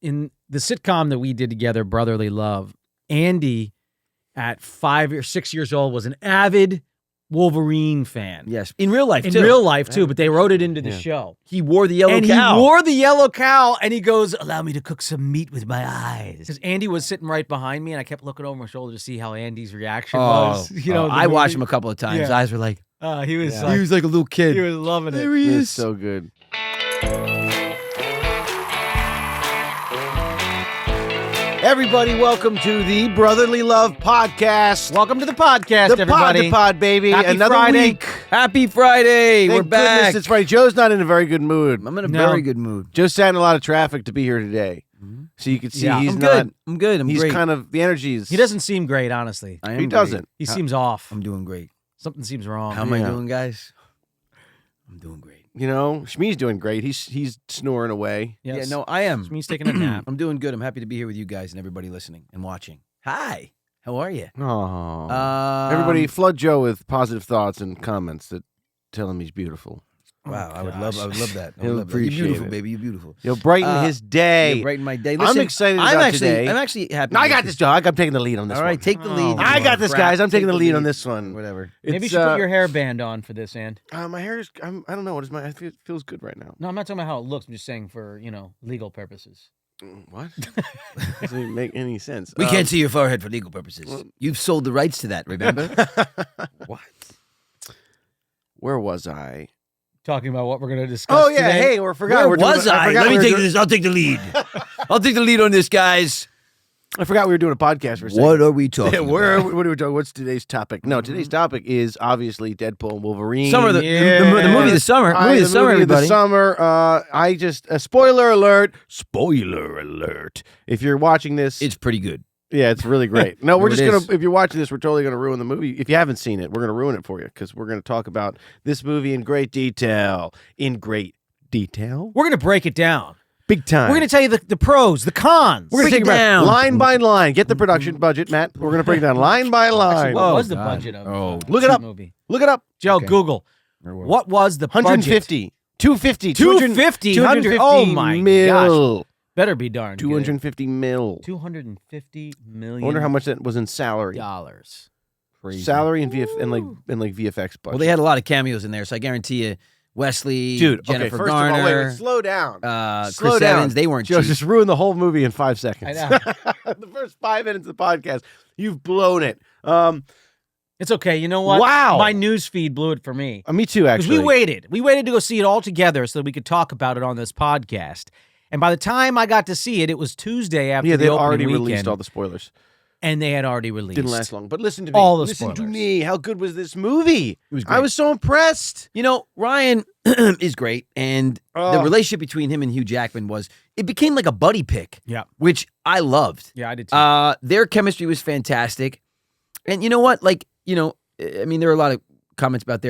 in the sitcom that we did together, Brotherly Love, Andy at 5 or 6 years old was an avid Wolverine fan. Yes, in real life, In real life, too, but they wrote it into the show. He wore the yellow cow. He wore the yellow cow, and he goes, allow me to cook some meat with my eyes. Because Andy was sitting right behind me, and I kept looking over my shoulder to see how Andy's reaction was. I watched him a couple of times. Yeah. Eyes were like, he was like a little kid. He was loving it. There he is. It's so good. Everybody, welcome to the Brotherly Love Podcast. Welcome to the podcast, The everybody. pod, baby. Happy Another Friday. week. Happy Friday. Thank We're back. goodness it's Friday. Joe's not in a very good mood. I'm in a No. very good mood. Joe sat in a lot of traffic to be here today. So you can see he's I'm not. good. I'm good. I'm he's great. kind of, the energy is. He doesn't seem great, honestly. I am He great. doesn't. He seems off. I'm doing great. Something seems wrong. How am I Yeah. doing, guys? I'm doing great. You know, Shmi's doing great. He's snoring away. Yes. Yeah, no, I am. He's taking a nap. I'm doing good. I'm happy to be here with you guys and everybody listening and watching. Hi. How are you? Oh. Everybody flood Joe with positive thoughts and comments that tell him he's beautiful. Wow, Oh, I would love that. I He'll would love that. You're appreciate beautiful, it. baby. You're beautiful. You'll brighten his day. You brighten my day. I'm Listen, excited about today. I'm actually happy. No, I with got this, Joe. I'm taking the lead on this All one. right, take the lead. Oh, I got this, guys. I'm taking Take the lead on this one. Whatever. Maybe you It's, should put your hairband on for this, and my hair is. I don't know. What is my? It feels good right now. no, I'm not talking about how it looks. I'm just saying for legal purposes. What? Doesn't even make any sense. We can't see your forehead for legal purposes. well- You've sold the rights to that, remember? What? Where was I? Talking about what we're going to discuss. Oh yeah. today. Hey, we forgot. Where was I? Let me take this. I'll take the lead. I'll take the lead on this, guys. I forgot we were doing a podcast for a second. What are we talking Yeah, about? what are we talking? What's today's topic? No, today's topic is obviously Deadpool and Wolverine. Summer, the movie of the summer. Movie of the summer, movie of everybody. the summer. I just spoiler alert. Spoiler alert. If you're watching this, It's pretty good. yeah, it's really great. No, we're It just is. gonna. If you're watching this, we're totally gonna ruin the movie. If you haven't seen it, we're gonna ruin it for you because we're gonna talk about this movie in great detail. In great detail, We're going to break it down. big time. We're going to tell you the pros, the cons. We're gonna break take it down. line by line. Get the production budget, Matt. We're gonna break it down line by line. Actually, what Oh, was the God. budget of Oh. Look it the up. movie? Look it up. Joe, Okay. Google. What was the budget? 150. 250. 250. 250 Oh, my mil. Better be darn good. 250 mil. $250 million. I wonder how much that was in salary. Crazy. Salary and like VFX budget. Well, they had a lot of cameos in there, so I guarantee you, Wesley, Dude, Jennifer okay, first Garner, of all, wait, slow down. Slow Chris down. Evans, they weren't Joe cheap. just ruined the whole movie in 5 seconds. I The first 5 minutes of the podcast, you've blown it. It's okay. You know what? Wow. My news feed blew it for me. Me too, Because actually. we waited. We waited to go see it all together so that we could talk about it on this podcast. And by the time I got to see it, it was Tuesday after Yeah, the they opening already weekend, released all the spoilers. and they had already released. Didn't last long. But listen to me. All the listen to spoilers. me. How good was this movie? It was I great. was so impressed. You know, Ryan is great, and the Oh. relationship between him and Hugh Jackman it became like a buddy pick, Yeah. which I loved. Yeah, I did too. Their chemistry was fantastic. And you know what? I mean, there are a lot of comments about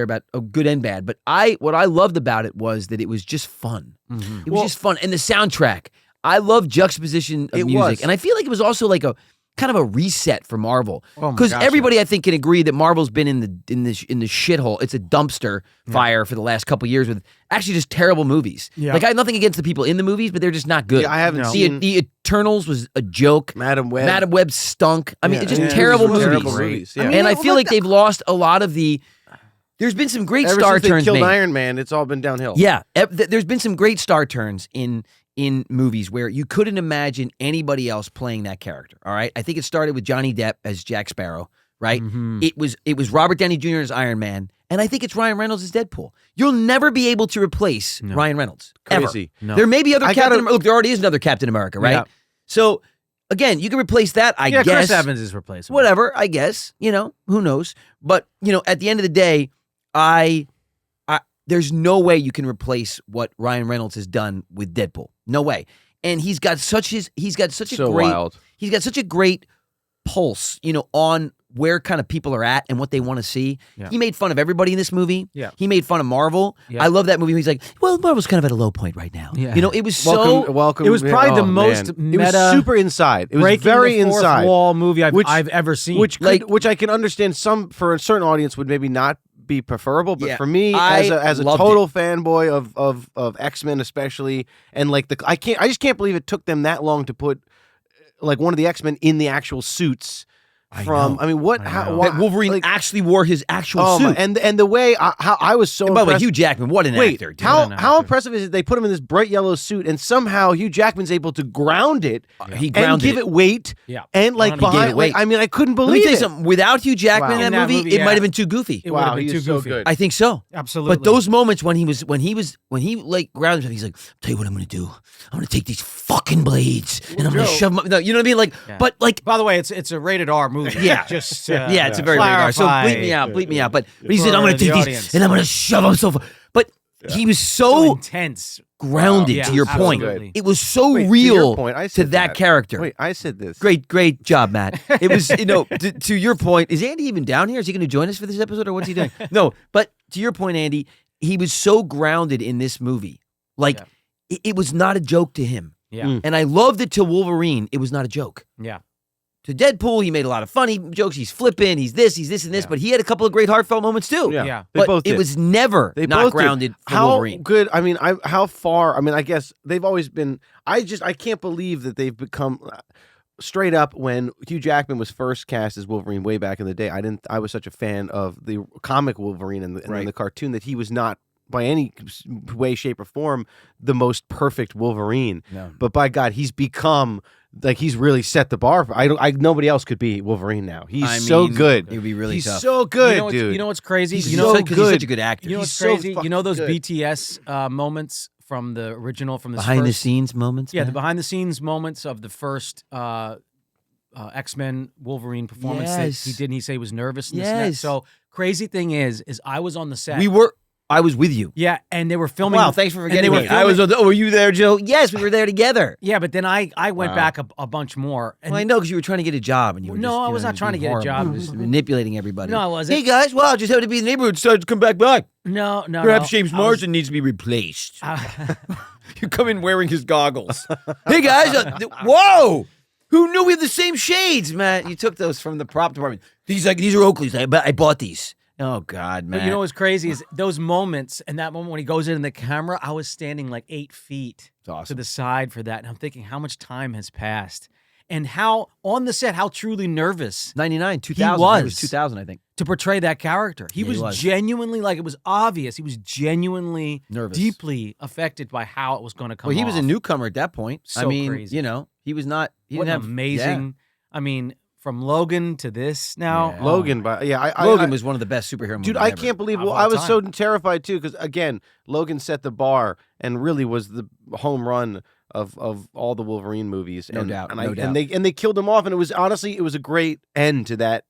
good and bad, but what I loved about it was that it was just fun. Mhm. It was just fun. And the soundtrack, I love juxtaposition of It music. was. And I feel like it was also like a kind of a reset for Marvel. Oh my Because gosh, everybody, I think, can agree that Marvel's been in the shithole. It's a dumpster fire for the last couple years with actually just terrible movies. Yeah. Like, I have nothing against the people in the movies, but they're just not good. Yeah, I haven't No. seen The Eternals was a joke. Madam Web. Madam Web stunk. I mean, Yeah, it's just yeah, terrible these were movies. terrible movies. Yeah. I mean, And I well, feel look, like they've lost a lot of the. There's been some great Ever star since they turns killed made. Iron Man, it's all been downhill. Yeah, there's been some great star turns in movies where you couldn't imagine anybody else playing that character. All right, I think it started with Johnny Depp as Jack Sparrow. Right, Mhm. it was Robert Downey Jr. as Iron Man, and I think it's Ryan Reynolds as Deadpool. You'll never be able to replace No. Ryan Reynolds ever. Crazy. No. There may be other I Captain. gotta- America. Look, there already is another Captain America, right? Yeah. So again, you can replace that. I Yeah, guess. Chris Evans is replaceable. Whatever, I guess. Who knows? But at the end of the day, there's no way you can replace what Ryan Reynolds has done with Deadpool. No way. And he's got such a So great wild. he's got such a great pulse, on where kind of people are at and what they want to see. Yeah. He made fun of everybody in this movie. Yeah. He made fun of Marvel. Yeah. I love that movie. He's like, well, Marvel's kind of at a low point right now. Yeah. It was so Welcome. It was probably the oh, most man. It was meta, super inside. It was breaking very the fourth inside. wall movie Which- I've ever seen. Which I can understand for a certain audience would maybe not be preferable, but Yeah, for me, I as a loved total fanboy of X-Men especially, and like I just can't believe it took them that long to put like one of the X-Men in the actual suits. I From know. I mean, what? I How? know. Why, That Wolverine like, actually wore his actual oh my, suit. and the way how I was so And by the way, impressed. Hugh Jackman, what an Wait, actor. Dude. how What an how actor. impressive is it? They put him in this bright yellow suit, and somehow Hugh Jackman's able to ground it He and grounded give it weight. Yeah. And like 100%. behind, He gave it weight. like, I mean, I couldn't Let me believe tell you it. something. Without Hugh Jackman Wow. in that movie, it yeah. might have been too goofy. It would have been he too was so goofy. good. I think so. Absolutely. But those moments when he like grounded himself, he's like, "Tell you what I'm going to do. I'm going to take these fucking blades and I'm going to Joe. shove them." No, you know what I mean? Like, Yeah. but like, By the way, it's a rated R movie. Yeah. Just yeah, it's a very radar. So clarify. bleep me out. But he said, "I'm For going to the take these audience. and I'm going to shove them so far." But he was so so intense. grounded. Yeah, to your point, absolutely. it was so Wait, to real your point, I to said that character. Wait, I said this. Great job, Matt. It was, to your point, is Andy even down here? Is he going to join us for this episode or what's he doing? No, but to your point, Andy, he was so grounded in this movie. Like, it was not a joke to him. Yeah. And I loved it to Wolverine. It was not a joke. Yeah. To Deadpool, he made a lot of funny jokes. He's flipping, he's this, and this, Yeah. but he had a couple of great heartfelt moments too. Yeah, Yeah. they But both it did. was never They not both did. grounded for How Wolverine. good? I mean, how far? I mean, I guess they've always been. I can't believe that they've become straight up. When Hugh Jackman was first cast as Wolverine way back in the day, I was such a fan of the comic Wolverine and then the cartoon that he was not by any way, shape, or form the most perfect Wolverine. No. But by God, he's become. Like he's really set the bar. Nobody else could be Wolverine now. He's so good. It would be really He's tough. so good, You know what's crazy? He's you so know, because he's good. such a good actor. You know He's what's so crazy? fucking You know those good. BTS moments from the original, from the Behind the first, scenes moments. yeah, the man. behind the scenes moments of the first X-Men Wolverine performance Yes. that he did. And he said he was nervous. And this and that. Yes. So crazy thing is I was on the set. I was with you. yeah, and they were filming. Wow, thanks for and forgetting they me. were I was. filming- Were you there, Joe? Yes, we were there together. Yeah, but then I went Wow. back a bunch more. And Well, I know because you were trying to get a job, and you were No, just, I was not trying to being get a job. horrible. Just manipulating everybody. No, I wasn't. Hey guys, well, I just have to be in the neighborhood. So to come back by. no, Perhaps James I was- Marsden needs to be replaced. I- You come in wearing his goggles. Hey guys, whoa! Who knew we have the same shades, man? You took those from the prop department. These are Oakleys. I bought these. Oh God, man! But you know what's crazy is those moments, and that moment when he goes in the camera, I was standing like 8 feet It's awesome. to the side for that, and I'm thinking how much time has passed, and how on the set, how truly nervous 99, 2000. He was. It was 2000, I think. to portray that character. He Yeah, he was was. genuinely, like it was obvious, he was genuinely Nervous. deeply affected by how it was going to come. Well, he was a off. newcomer at that point. I So mean, crazy. you know, he was not. He What didn't an have amazing. I mean, from Logan to this now. Yeah. Logan, but Logan was one of the best superhero movies. Dude, I ever. can't believe. Of Well, all I was time. so terrified too because again, Logan set the bar and really was the home run of all the Wolverine movies. No and, doubt, and no doubt. And they killed him off, and it was honestly a great end to that.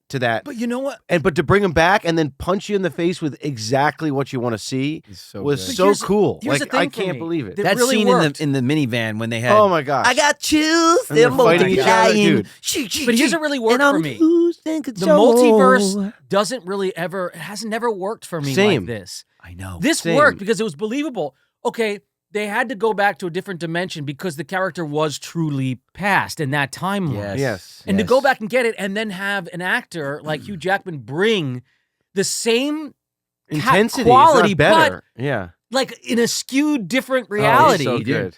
But you know what? But to bring him back and then punch you in the face with exactly what you want to see He's so was good. so here's- cool. here's Like the thing I for can't me. believe it. That That really scene worked. in the minivan when they had. Oh my gosh! I got chills. And they're They're fighting each other, multiplying. dude. But here's what really worked and I'm for me. losing The control. multiverse doesn't really ever, it hasn't never worked for me Same. like this. I know. This Same. worked because it was believable. Okay, they had to go back to a different dimension because the character was truly past in that timeline. Yes. And to go back and get it and then have an actor like Hugh Jackman bring the same Intensity, quality, it's not better. Yeah, like in a skewed different Oh, reality. so good.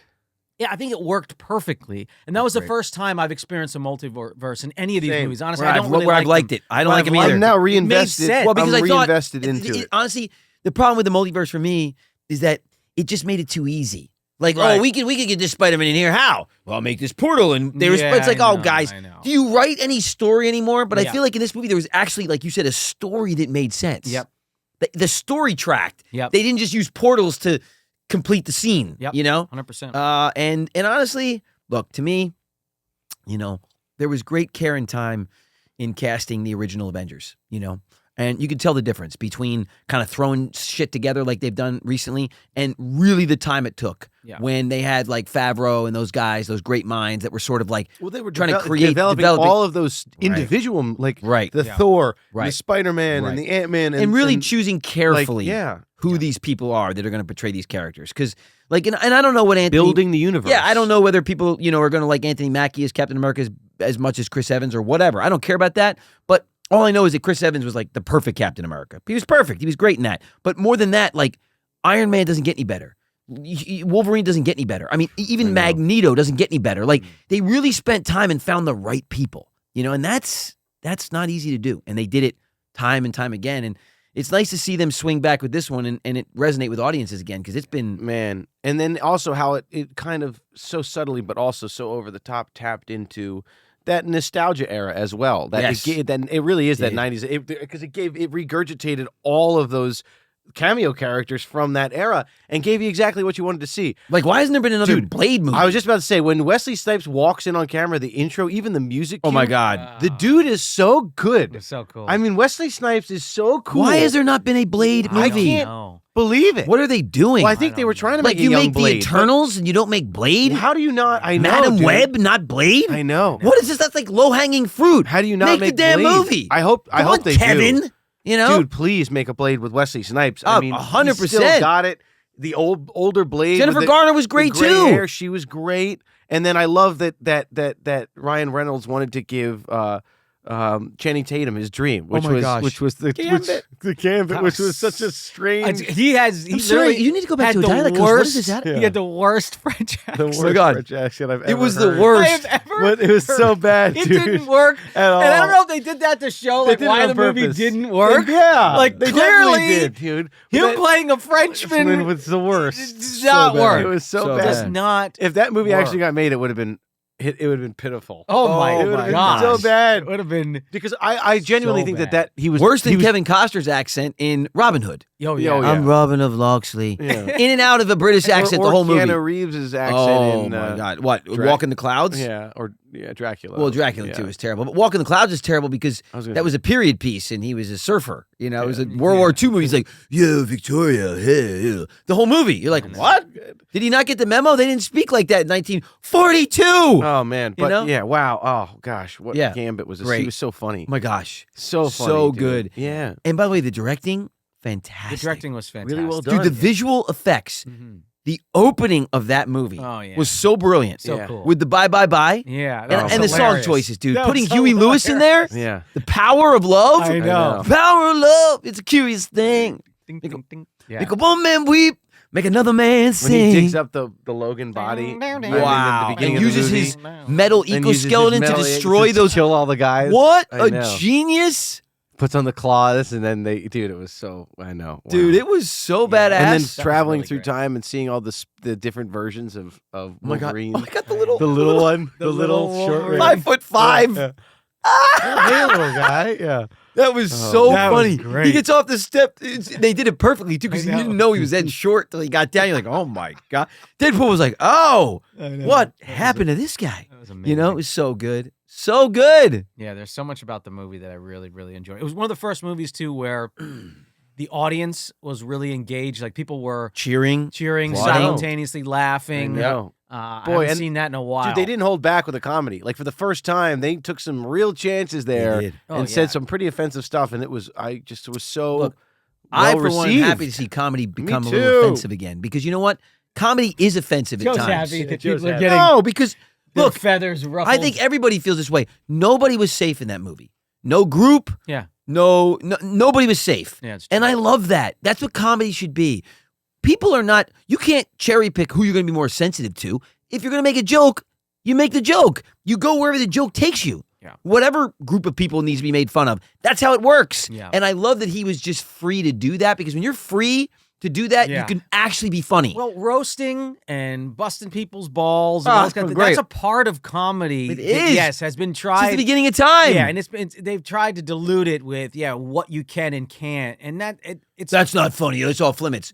Yeah, I think it worked perfectly. And that was the great. first time I've experienced a multiverse in any of these Same. movies. Honestly, Where I I've, don't really where like I've liked them. it. I don't But like him I've either. I'm now It made reinvested. sense. Well, because I'm I thought reinvested into it. Honestly, the problem with the multiverse for me is that it just made it too easy. Like, Right. oh, we could get this Spider-Man in here. How? Well, I'll make this portal, and there's. Yeah, it's like, I oh, know, guys, I know. do you write any story anymore? But I Yeah. feel like in this movie there was actually, like you said, a story that made sense. Yep. The story tracked. Yep. They didn't just use portals to complete the scene. Yep. You know. 100%. And honestly, look, to me, you know, there was great care and time in casting the original Avengers, you know, and you could tell the difference between kind of throwing shit together like they've done recently and really the time it took Yeah. when they had like Favreau and those guys, those great minds that were sort of like, Well, they were trying to developing developing- all of those individual, like Right. the Yeah. Thor, and the Right. Spider-Man, Right. and the Ant-Man, and really choosing carefully yeah, who these people are that are going to portray these characters. Because, like, and I don't know what Anthony... building the universe. Yeah, I don't know whether people, you know, are going to like Anthony Mackie as Captain America as much as Chris Evans or whatever. I don't care about that. But All I know is that Chris Evans was like the perfect Captain America. He was perfect. He was great in that. But more than that, like Iron Man doesn't get any better. Wolverine doesn't get any better. I mean, even Magneto doesn't get any better. Like they really spent time and found the right people, and that's not easy to do. And they did it time and time again. And it's nice to see them swing back with this one and it resonate with audiences again because it's been man. And then also how it kind of so subtly, but also so over the top, tapped into that nostalgia era as well. That Yes. it really is that 90s because it regurgitated all of those cameo characters from that era and gave you exactly what you wanted to see. like, why hasn't there been another Dude, Blade movie? I was just about to say, when Wesley Snipes walks in on camera, the intro, even the music. Oh my cue, God. the dude is so good. It's so cool. I mean, Wesley Snipes is so cool. Why has there not been a Blade I movie? can't No. believe it. What are they doing? Well, I think they were trying to like make you a young make Blade. the Eternals and you don't make Blade? How do you not? I know, Madam dude. Web, not Blade? I know. What is this? That's like low-hanging fruit. How do you not make the damn Blade? movie? I hope Come on, they Kevin. do. You Dude, please make a Blade with Wesley Snipes. Oh, I mean, 100%. he still got it. The older Blade. Jennifer with Garner was the great gray too. Hair, she was great. And then I love that Ryan Reynolds wanted to give Channing Tatum his dream, which my gosh. the Gambit. the Gambit, That which was was- such a strange. He I'm sorry, you need to go back had to a the dialect coach. What worst. is that? Yeah. He had the worst French the accent. worst my God. French accent I've ever It was heard. the worst. I have ever But it was so heard. bad, It dude. didn't work. At all. And I don't know if they did that to show They like did it why on the movie purpose. didn't work. Yeah, Like they clearly definitely did, dude. But him that playing a Frenchman was the worst. does not bad. work. It was so So bad. Does not. If that movie actually work. got made, it would have been pitiful. Oh my it would have been gosh. so bad. It would have been. Because I genuinely So think bad. that he was Worse than he was, Kevin Costner's accent in Robin Hood. Oh yeah. yeah. I'm Robin of Locksley. Yeah. In and out of a British accent or the whole movie. Keanu Reeves' accent Oh in my God. What? Dra- Walk in the Clouds? Dracula. Well, Dracula Yeah. too is terrible. But Walk in the Clouds is terrible because I was gonna that say- was a period piece and he was a surfer. It was a World War II movie. He's like, yeah, Victoria. Yeah. The whole movie. You're like, what? Did he not get the memo? They didn't speak like that in 1942. Oh man, but know? yeah, wow. Oh gosh, what Yeah. Gambit was this? Great. He was so funny. Oh my gosh. So funny. So dude. good. Yeah. And by the way, the directing, The fantastic. directing was fantastic. Really well Dude, done. the visual effects, Mhm. the opening of that movie Oh yeah. was so brilliant. so Yeah. cool. With the Bye Bye Bye. yeah. And the song hilarious. choices, dude. That Putting was Huey Lewis in there. Yeah. The power of love. I know. know. Power of love. It's a curious thing. Ding, Make a- ding, ding. Yeah. Make a one man weep. Make another man When sing. he digs up the Logan body, right in the Wow. beginning And of the uses movie, his metal and uses his ecoskeleton to metal- destroy to those. kill all the guys. What I a know. genius. Puts on the claws, and then dude, it was so. I know, wow. Dude, it was so badass. And then was traveling really through great. time and seeing all the different versions of oh my God. Wolverine. Oh my God, the little. The little one, the little Wolverine. 5'5". Yeah. Hey, little guy. Yeah. That was Oh, so that was funny. great. He gets off the step. They did it perfectly too because I he know. didn't know he was that short till he got down. You're like, oh my God. Deadpool was like, oh, I know. what happened to this guy? That was amazing. It was so good. So good. Yeah, there's so much about the movie that I really, really enjoyed. It was one of the first movies too where the audience was really engaged. Like people were Cheering. cheering, Applauding. simultaneously laughing. I know. I Boy, haven't and- seen that in a while. Dude, they didn't hold back with a comedy. Like for the first time, they took some real chances there did. Oh, and yeah. said some pretty offensive stuff. And it was so Look, well I, for one, am received. happy to see comedy become a too. little offensive again because you know what? Comedy is offensive Joe's at times. happy that Joe's people are happy. getting No, because their look, feathers ruffled. I think everybody feels this way. Nobody was safe in that movie. No group. Yeah. No, nobody was safe. Yeah, it's true. And I love that. That's what comedy should be. People are not, you can't cherry pick who you're going to be more sensitive to. If you're going to make a joke, you make the joke. You go wherever the joke takes you. Yeah. Whatever group of people needs to be made fun of. That's how it works. Yeah. And I love that he was just free to do that because when you're free to do that, Yeah. you can actually be funny. Well, roasting and busting people's balls and Ah, all those kinds of great. that's a part of comedy. It that, is. yes, has been Since tried. the beginning of time. Yeah, and they've tried to dilute it with what you can and can't, and it's That's not funny. It's off limits.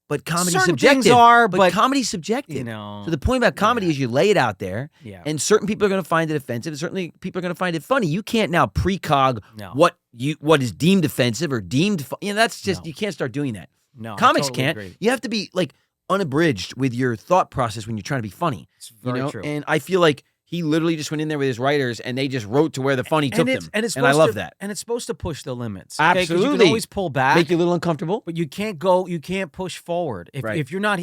But comedy's certain subjective. things are, but but comedy's subjective. you know. So the point about comedy is you lay it out there, Yeah. and certain people are going to find it offensive, and certainly people are going to find it funny. You can't now precog No. what is deemed offensive or deemed that's just No. you can't start doing that. No, I Comics totally can't. agree. You have to be like unabridged with your thought process when you're trying to be funny. It's very true. And I feel like he literally just went in there with his writers and they just wrote to where the funny took them. And it's I supposed love to, that. And it's supposed to push the limits. Okay? 'Cause you Absolutely. can always pull back, Make you a little uncomfortable. but you can't push forward. If Right. if you're not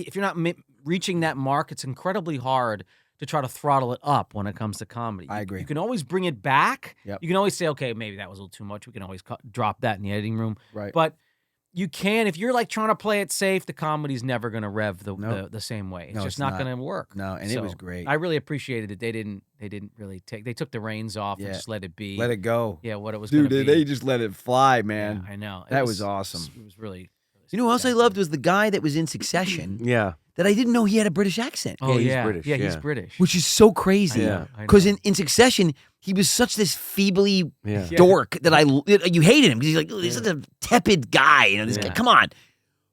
reaching that mark, it's incredibly hard to try to throttle it up when it comes to comedy. I agree. You can always bring it back. Yep. You can always say, okay, maybe that was a little too much. We can always drop that in the editing room. Right. But you can, if you're like trying to play it safe, the comedy's never going to rev the same way. It's just not going to work. No, and it was great. I really appreciated it. They didn't really they took the reins off and just let it be. Let it go. Yeah, what it was going to be. Dude, they just let it fly, man. Yeah, I know. That was awesome. It was really. You know who else I loved was the guy that was in Succession. Yeah. That I didn't know he had a British accent. Oh, he's British. Yeah, he's British. Which is so crazy. Yeah. Because in Succession, he was such this feebly Yeah. dork that you hated him because he's like, he's such a tepid guy. You know, this guy, come on.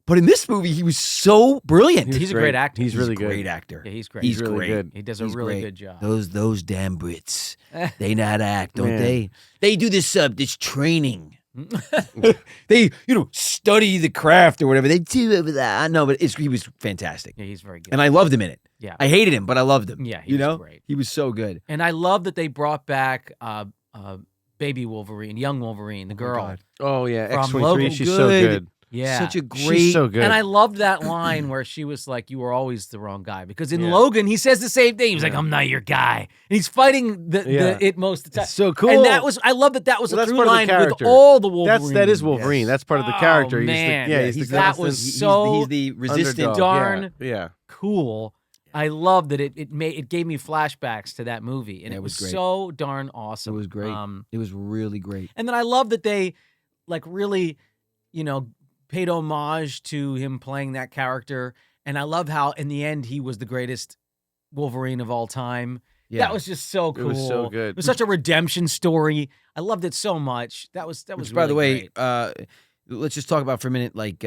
But in this movie, he was so brilliant. He's a great actor. He's really good. Great actor. Yeah, he's great. He's really great. good. He does a really good job. Those damn Brits, they know how to act, don't they? They do this training. They study the craft or whatever they do over that. I know, but he was fantastic. Yeah, he's very good. And I loved him in it. Yeah, I hated him, but I loved him. Yeah, he was great. He was so good. And I love that they brought back baby Wolverine, young Wolverine, the girl. Oh yeah, From X-23. Logan. She's so good. Yeah, Such a great. She's so good. And I loved that line where she was like, "You were always the wrong guy." Because in Yeah. Logan, he says the same thing. He's like, "I'm not your guy," and he's fighting it most of the time. It's so cool. And I love that was Well, a that's through part of the line with character. all the Wolverines. That is Wolverine. That's part of the character. Oh, man. He's the that was so he's the resistant. underdog. darn Yeah. cool. I love that it gave me flashbacks to that movie, and Yeah, it was great. so darn awesome. It was great. It was really great. And then I love that they like really, paid homage to him playing that character. And I love how in the end he was the greatest Wolverine of all time. Yeah. That was just so cool. It was so good. It was such a redemption story. I loved it so much. That was Which, by the really way, great. let's just talk about for a minute. Like,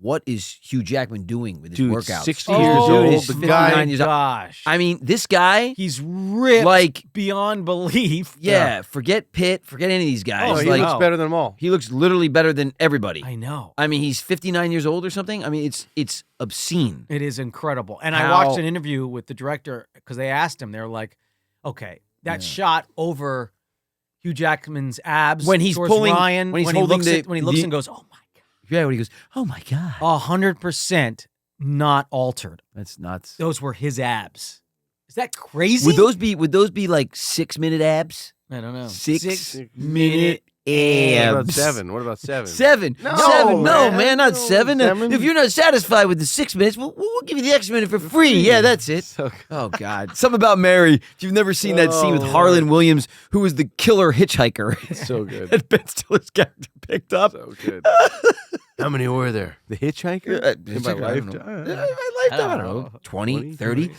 what is Hugh Jackman doing with his Dude, workouts? 60 Dude, years old. he's The 59 guy. years old. Gosh. I mean, this guy, He's ripped like, beyond belief. forget Pitt, forget any of these guys. Oh, he like, looks better than them all. he looks literally better than everybody. I know. I mean, he's 59 years old or something. I mean, it's obscene. It is incredible. And I How- watched an interview with the director because they asked him, they're like, okay, that shot over Hugh Jackman's abs When he's towards pulling- Ryan, when he's holding when he looks the- and goes, oh my Yeah, when he goes, oh my God. God, 100% not altered. That's nuts. Those were his abs. Is that crazy? Would those be like 6-minute abs? I don't know. 6-minute What about abs. 7? What about 7? 7. No, 7. No, man. man, not No, 7. 7. If you're not satisfied with the 6 minutes, we'll give you the extra minute for free. Yeah, that's it. So Oh, God. Something about Mary. If you've never seen that scene with Oh, Harlan Williams, who was the killer hitchhiker so good. that Ben Stiller's character picked up. So good. How many were there? The Hitchhiker? In my I don't know. lifetime. My lifetime, I don't know. 20, 20, 30. 30.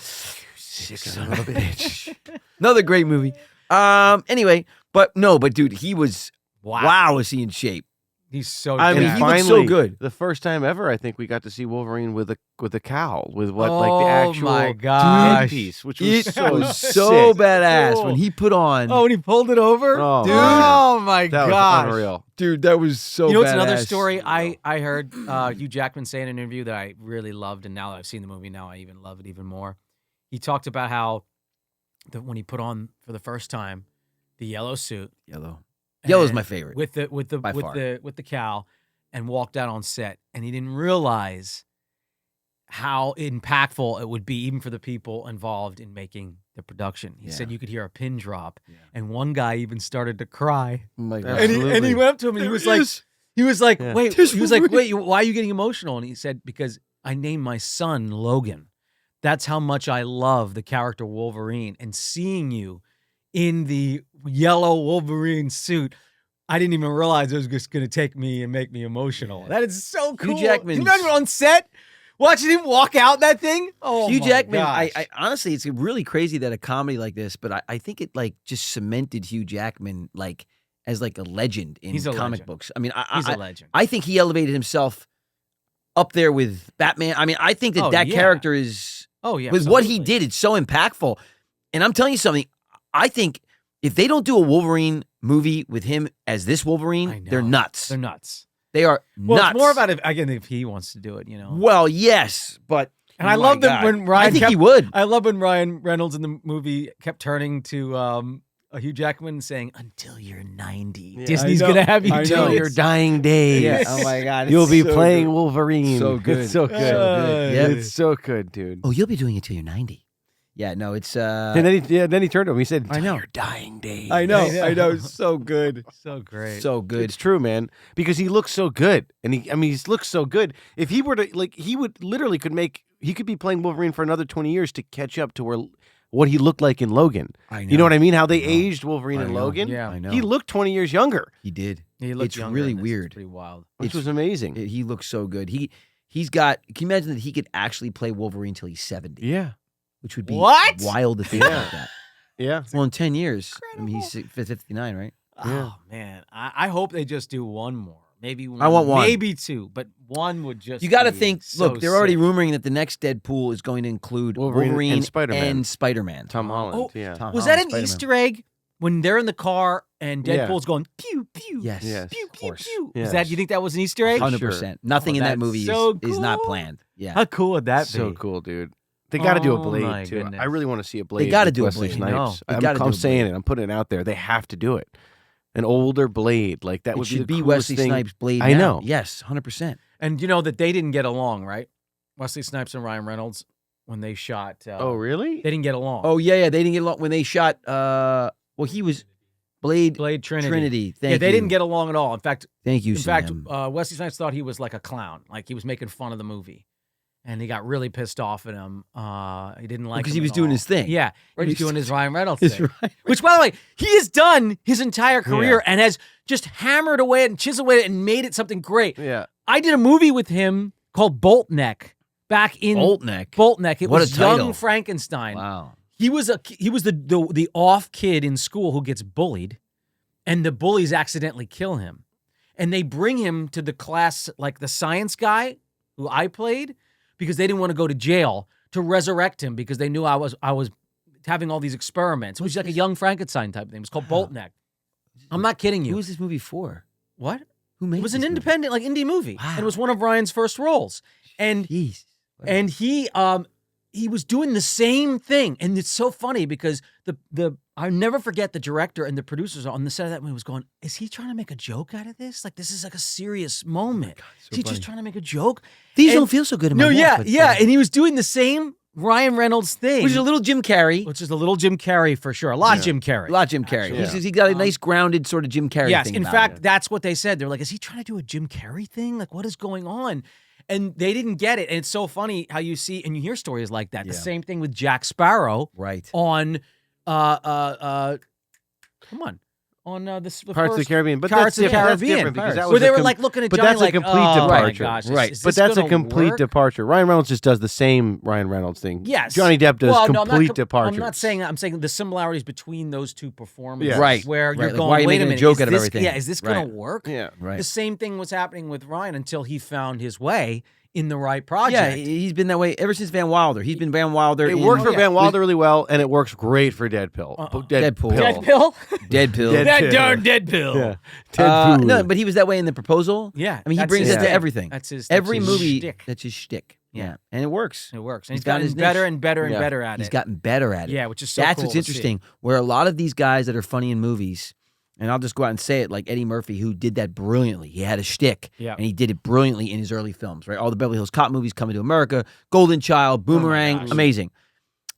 Son of a bitch. Another great movie. Anyway, but dude, he was, wow, was he in shape. He's so I mean, jacked. he looked finally, so good. The first time ever, I think we got to see Wolverine with a cowl, with what Oh, like the actual my gosh. headpiece, which was It so was sick. so badass Cool. when he put on. Oh, and he pulled it over? Oh, Dude. Oh, my That was gosh. unreal. Dude, that was so You know what's badass. another story I heard Hugh Jackman say in an interview that I really loved, and now that I've seen the movie, now I even love it even more. He talked about how when he put on for the first time the yellow suit, Yellow's and my favorite. with the cowl, and walked out on set, and he didn't realize how impactful it would be even for the people involved in making the production. He said you could hear a pin drop, and one guy even started to cry. Oh my God. And he Absolutely. went up to him and he was like, Yeah. wait, There's he was like, Wolverine. wait, why are you getting emotional? And he said, because I named my son Logan. That's how much I love the character Wolverine, and seeing you in the yellow Wolverine suit, I didn't even realize it was just going to take me and make me emotional. That is so cool. Jackman's- You're not even on set watching him walk out that thing. Oh, Hugh my Jackman, gosh. I honestly, it's really crazy that a comedy like this, but I think it like just cemented Hugh Jackman like as like a legend in He's a comic legend. books. I mean, He's a legend. I think he elevated himself up there with Batman. I mean, I think that Oh, that yeah. character is Oh, yeah. with what he absolutely. did. It's so impactful. And I'm telling you something. I think if they don't do a Wolverine movie with him as this I Wolverine, know. they're nuts. They're nuts. They are Well, nuts. it's more about if he wants to do it, you know. Well, yes, but And I my love that God. when Ryan I think kept- he would. I love when Ryan Reynolds in the movie kept turning to Hugh Jackman saying, "Until you're 90, Yeah, Disney's I know. gonna have you I do know. Until this." your dying days. Yeah. Oh my God. it's You'll be so playing good. Wolverine. So good. It's so good. good. Yep. It's so good, dude. Oh, you'll be doing it till you're 90. Yeah. No, it's. And then he turned to him. He said, I "Until know. your dying days." I know. I know. I know. It's so good. So great. So good. It's true, man. Because he looks so good, and he looks so good. If he were to he would literally he could be playing Wolverine for another 20 years to catch up to what he looked like in Logan. I know. You know what I mean? How they I know. aged Wolverine I and know. Logan. Yeah. I know. He looked 20 years younger, He did. He looked It's younger really in this. weird. It's pretty wild. which was amazing. He looks so good. He's got. Can you imagine that he could actually play Wolverine till he's 70? Yeah, Which would be What? wild to think Yeah. about that. yeah. Well, in 10 years. I mean, he's 59, right? Yeah. Oh man, I hope they just do one more. Maybe one. I want one. Maybe two, but one would just. You got to be think. so Look, they're already sick. rumoring that the next Deadpool is going to include Wolverine Wolverine, and Spider-Man. and Spider-Man. Tom Holland. Oh, yeah. Tom Was Holland, that an Spider-Man. Easter egg when they're in the car and Yeah. Deadpool's going pew pew? Yes. Yes. Pew of pew course. pew. Yes. Is that? You think that was an Easter egg? 100%. Nothing Oh, in that that's movie so is not cool. planned. Yeah. How cool would that So be? cool, dude. They got to do a Oh, Blade my too. goodness. I really want to see a Blade. gotta with do a Wesley Blade. I know. Snipes. They I'm, gotta do I'm a saying Blade. it. I'm putting it out there. They have to do it. An older Blade, like that It would should be be the coolest Wesley thing. Snipes' Blade. I now. know. Yes, 100%. And you know that they didn't get along, right? Wesley Snipes and Ryan Reynolds when they shot. Oh, really? They didn't get along. Oh yeah. They didn't get along when they shot. Well, he was Blade Trinity. Trinity. Thank Yeah, they you. didn't get along at all. In fact, Thank you, in fact, Sam. Wesley Snipes thought he was like a clown, like he was making fun of the movie, and he got really pissed off at him. He didn't like because him he was at doing all. his thing. Yeah, Right, he was he's- doing his Ryan Reynolds That's thing. right. Which, by the way, he has done his entire career and has just hammered away at and chiseled away at it and made it something great. Yeah. I did a movie with him called Bolt Neck back in Boltneck. Bolt Neck. It What was a title. young Frankenstein. Wow. He was the off kid in school who gets bullied, and the bullies accidentally kill him, and they bring him to the class, like the science guy who I played, because they didn't want to go to jail, to resurrect him because they knew I was having all these experiments. It was like a young Frankenstein type thing. It was called Bolt Neck. I'm not kidding you. Who was this movie for? What? Who made It was this an movie? independent, like indie movie, Wow. and it was one of Ryan's first roles. And Jeez. and he was doing the same thing, and it's so funny because the I'll never forget the director and the producers on the set of that movie was going, is he trying to make a joke out of this? Like, this is like a serious moment. Is he just trying to make a joke? These And- don't feel so good in my No, neck, yeah, but, yeah, and he was doing the same Ryan Reynolds thing, which is a little Jim Carrey. which is a little Jim Carrey for sure, a lot of Jim Carrey. A lot of Jim Carrey. Actually, He's got a nice grounded sort of Jim Carrey Yes, thing in about fact, him. that's what they said. They're like, is he trying to do a Jim Carrey thing? Like, what is going on? And they didn't get it. And it's so funny how you see and you hear stories like that. The Yeah. same thing with Jack Sparrow Right. on come on the Parts of the first Caribbean, but Pirates that's of the different. That's Caribbean, different because that where was they a were com- like looking at but Johnny that's a like, complete oh my departure. gosh, Right. is But this that's a gonna complete work? departure. Ryan Reynolds just does the same Ryan Reynolds thing. Yes. Johnny Depp does Well, no, complete I'm departure. not saying. I'm saying the similarities between those two performances. Yeah. Right. Where Right. you're Like, going, why are you wait a making a minute, joke is out of this- everything? Yeah, is this going Right. to work? Yeah. Right. The same thing was happening with Ryan until he found his way in the right project. Yeah, he's been that way ever since Van Wilder. He's been Van Wilder. It in worked for yeah. Van Wilder really well, and it works great for Deadpool. Deadpool. Deadpool? Deadpool. That darn Deadpool. Yeah. Deadpool. No, but he was that way in The Proposal. Yeah. I mean, he that's brings his it to thing. everything. That's his Every his movie, shtick. that's his shtick. Yeah. Yeah. And it works. It works. And He's he's got gotten his better niche. and better and Yeah. better at He's it. gotten better at it. Yeah, which is so That's cool what's to see. interesting. Where a lot of these guys that are funny in movies, and I'll just go out and say it, like Eddie Murphy, who did that brilliantly. He had a shtick, Yeah. and he did it brilliantly in his early films, right? All the Beverly Hills Cop movies, Coming to America, Golden Child, Boomerang, gosh. amazing.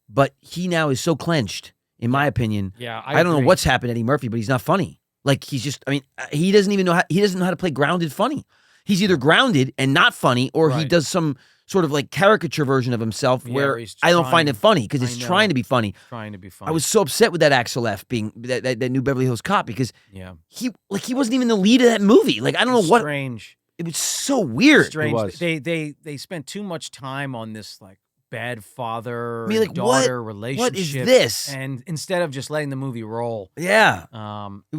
But he now is so clenched, in my opinion. Yeah, I don't know agree. what's happened to Eddie Murphy, but he's not funny. Like he's just, I mean, he doesn't even know how, he doesn't know how to play grounded funny. He's either grounded and not funny, or he Right. does some sort of like caricature version of himself Yeah, where where he's I don't find trying- it funny because I it's know. trying to be funny. trying to be fun. I was so upset with that Axel F being that new Beverly Hills Cop because yeah. he wasn't even the lead of that movie. Like I don't know what Strange. it was so weird. Strange. was. They spent too much time on this like bad father I mean, like, daughter what relationship. is this? And instead of just letting the movie roll, Yeah, it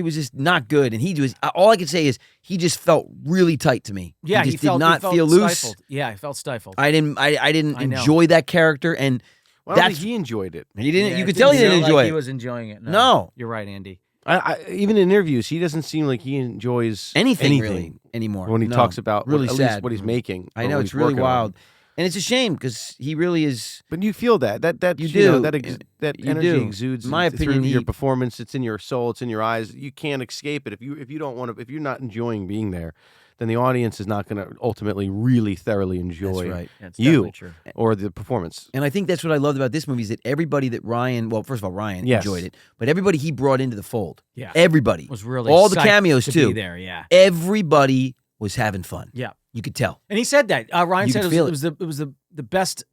was just not good. And he was all I could say is he just felt really tight to me. yeah, he just felt, did not he felt feel loose. stifled. Yeah, he felt stifled. I didn't I know. enjoy that character, and Well, I don't that's- think he enjoyed it. he didn't. Yeah, you it could tell he feel didn't like enjoy He it. was enjoying it. No. You're right, Andy. Even in interviews, he doesn't seem like he enjoys Anything really anymore when he No. talks about really at sad. least what he's making. I or know what it's he's really working on. wild. And it's a shame because he really is. But you feel that You know, do. that You energy do. exudes In my through opinion, your he- performance. It's in your soul. It's in your eyes. You can't escape it. If you don't want to, if you're not enjoying being there, then the audience is not going to ultimately really thoroughly enjoy That's right. That's you definitely true. or the performance. And I think that's what I loved about this movie is that everybody that Ryan, well, first of all, Ryan Yes. enjoyed it, but everybody he brought into the fold, Yeah. everybody, Was really all the psyched cameos to too. be there, yeah. Everybody was having fun. Yeah. You could tell. And he said that. Ryan You said could it feel was the best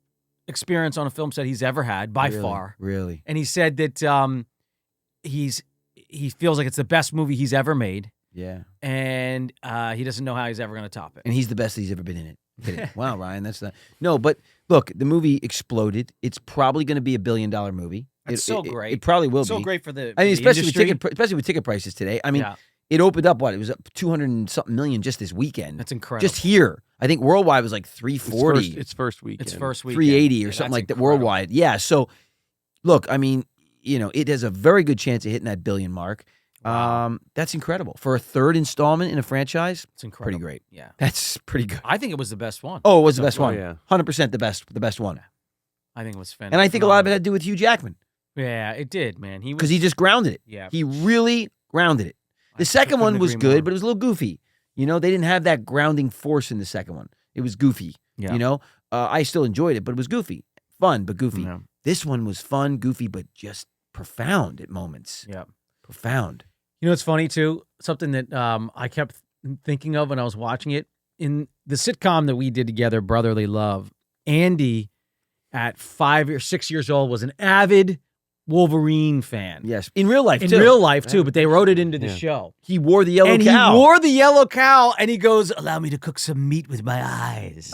experience on a film set he's ever had by Really, far. Really. And he said that he feels like it's the best movie he's ever made, Yeah. and he doesn't know how he's ever going to top it. And he's the best he's ever been in it. Kidding. Wow, Ryan, that's not. No, but look, the movie exploded. It's probably going to be $1 billion movie. That's so great. It probably will so be. great for the I mean, for the industry. especially with ticket prices today. I mean, Yeah. it opened up what? It was up 200 and something million just this weekend. That's incredible. Just here. I think worldwide was like 340. It's first week. It's first week. 380 or something like that worldwide. Yeah. So, look, I mean, it has a very good chance of hitting that billion mark. Wow. That's incredible for a third installment in a franchise. It's incredible. Pretty great. Yeah. That's pretty good. I think it was the best one. Oh, it was the best one. yeah. 100% the best one. I think it was fantastic. And I think a lot of it had to do with Hugh Jackman Yeah, it did, man. He was because he just grounded it. yeah. He really grounded it. The I second couldn't one was agree more. good, but it was a little goofy. They didn't have that grounding force in the second one. It was goofy. Yeah. I still enjoyed it, but it was goofy, fun, but goofy. Yeah. This one was fun, goofy, but just profound at moments. Yeah. Profound. It's funny too. Something that I kept thinking of when I was watching it in the sitcom that we did together, Brotherly Love. Andy, at 5 or 6 years old, was an avid Wolverine fan. Yes, in real life In too. real life too, but they wrote it into the Yeah. show. He wore the yellow And cow. he wore the yellow cow, and he goes, "Allow me to cook some meat with my eyes."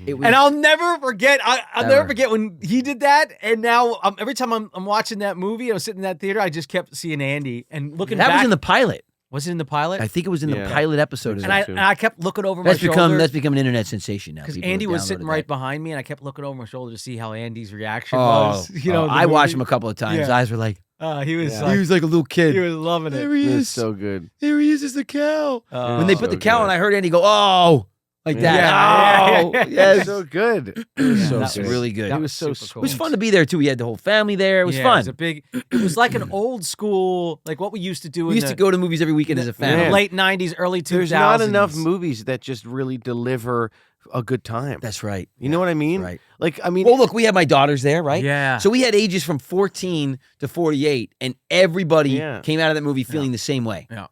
It was, And I'll never forget. I'll never Ever. forget when he did that. And now every time I'm watching that movie, I was sitting in that theater. I just kept seeing Andy and looking that back. was in the pilot. Was it in the pilot? I think it was in the Yeah. pilot episode. Of and that. I kept looking over my That's shoulder become an internet sensation now. because People have Andy was sitting downloaded right that. behind me, and I kept looking over my shoulder to see how Andy's reaction Oh, was. The I watched movie. him a couple of times. Yeah. Eyes were like, He was Yeah. like, he was like a little kid. he was loving it. There he It's is. so good. There he is. It's the cow. Oh, When they put so the cow good. on, I heard Andy go, "Oh," like that. Yeah, Oh, yeah, yes. It's so good. It was Yeah, so That's good. really good. That It was so super cool. was fun to be there too. We had the whole family there. It was Yeah, fun. It was like an old school, like what we used to do We in used to go to movies every weekend as a in family. the late 90s, early 2000s. There's not enough movies that just really deliver a good time. That's right. You know what I mean? Right. Like, I mean, Well, look, we had my daughters there, right? Yeah. So we had ages from 14 to 48, and everybody Yeah. came out of that movie feeling the same way. Yeah.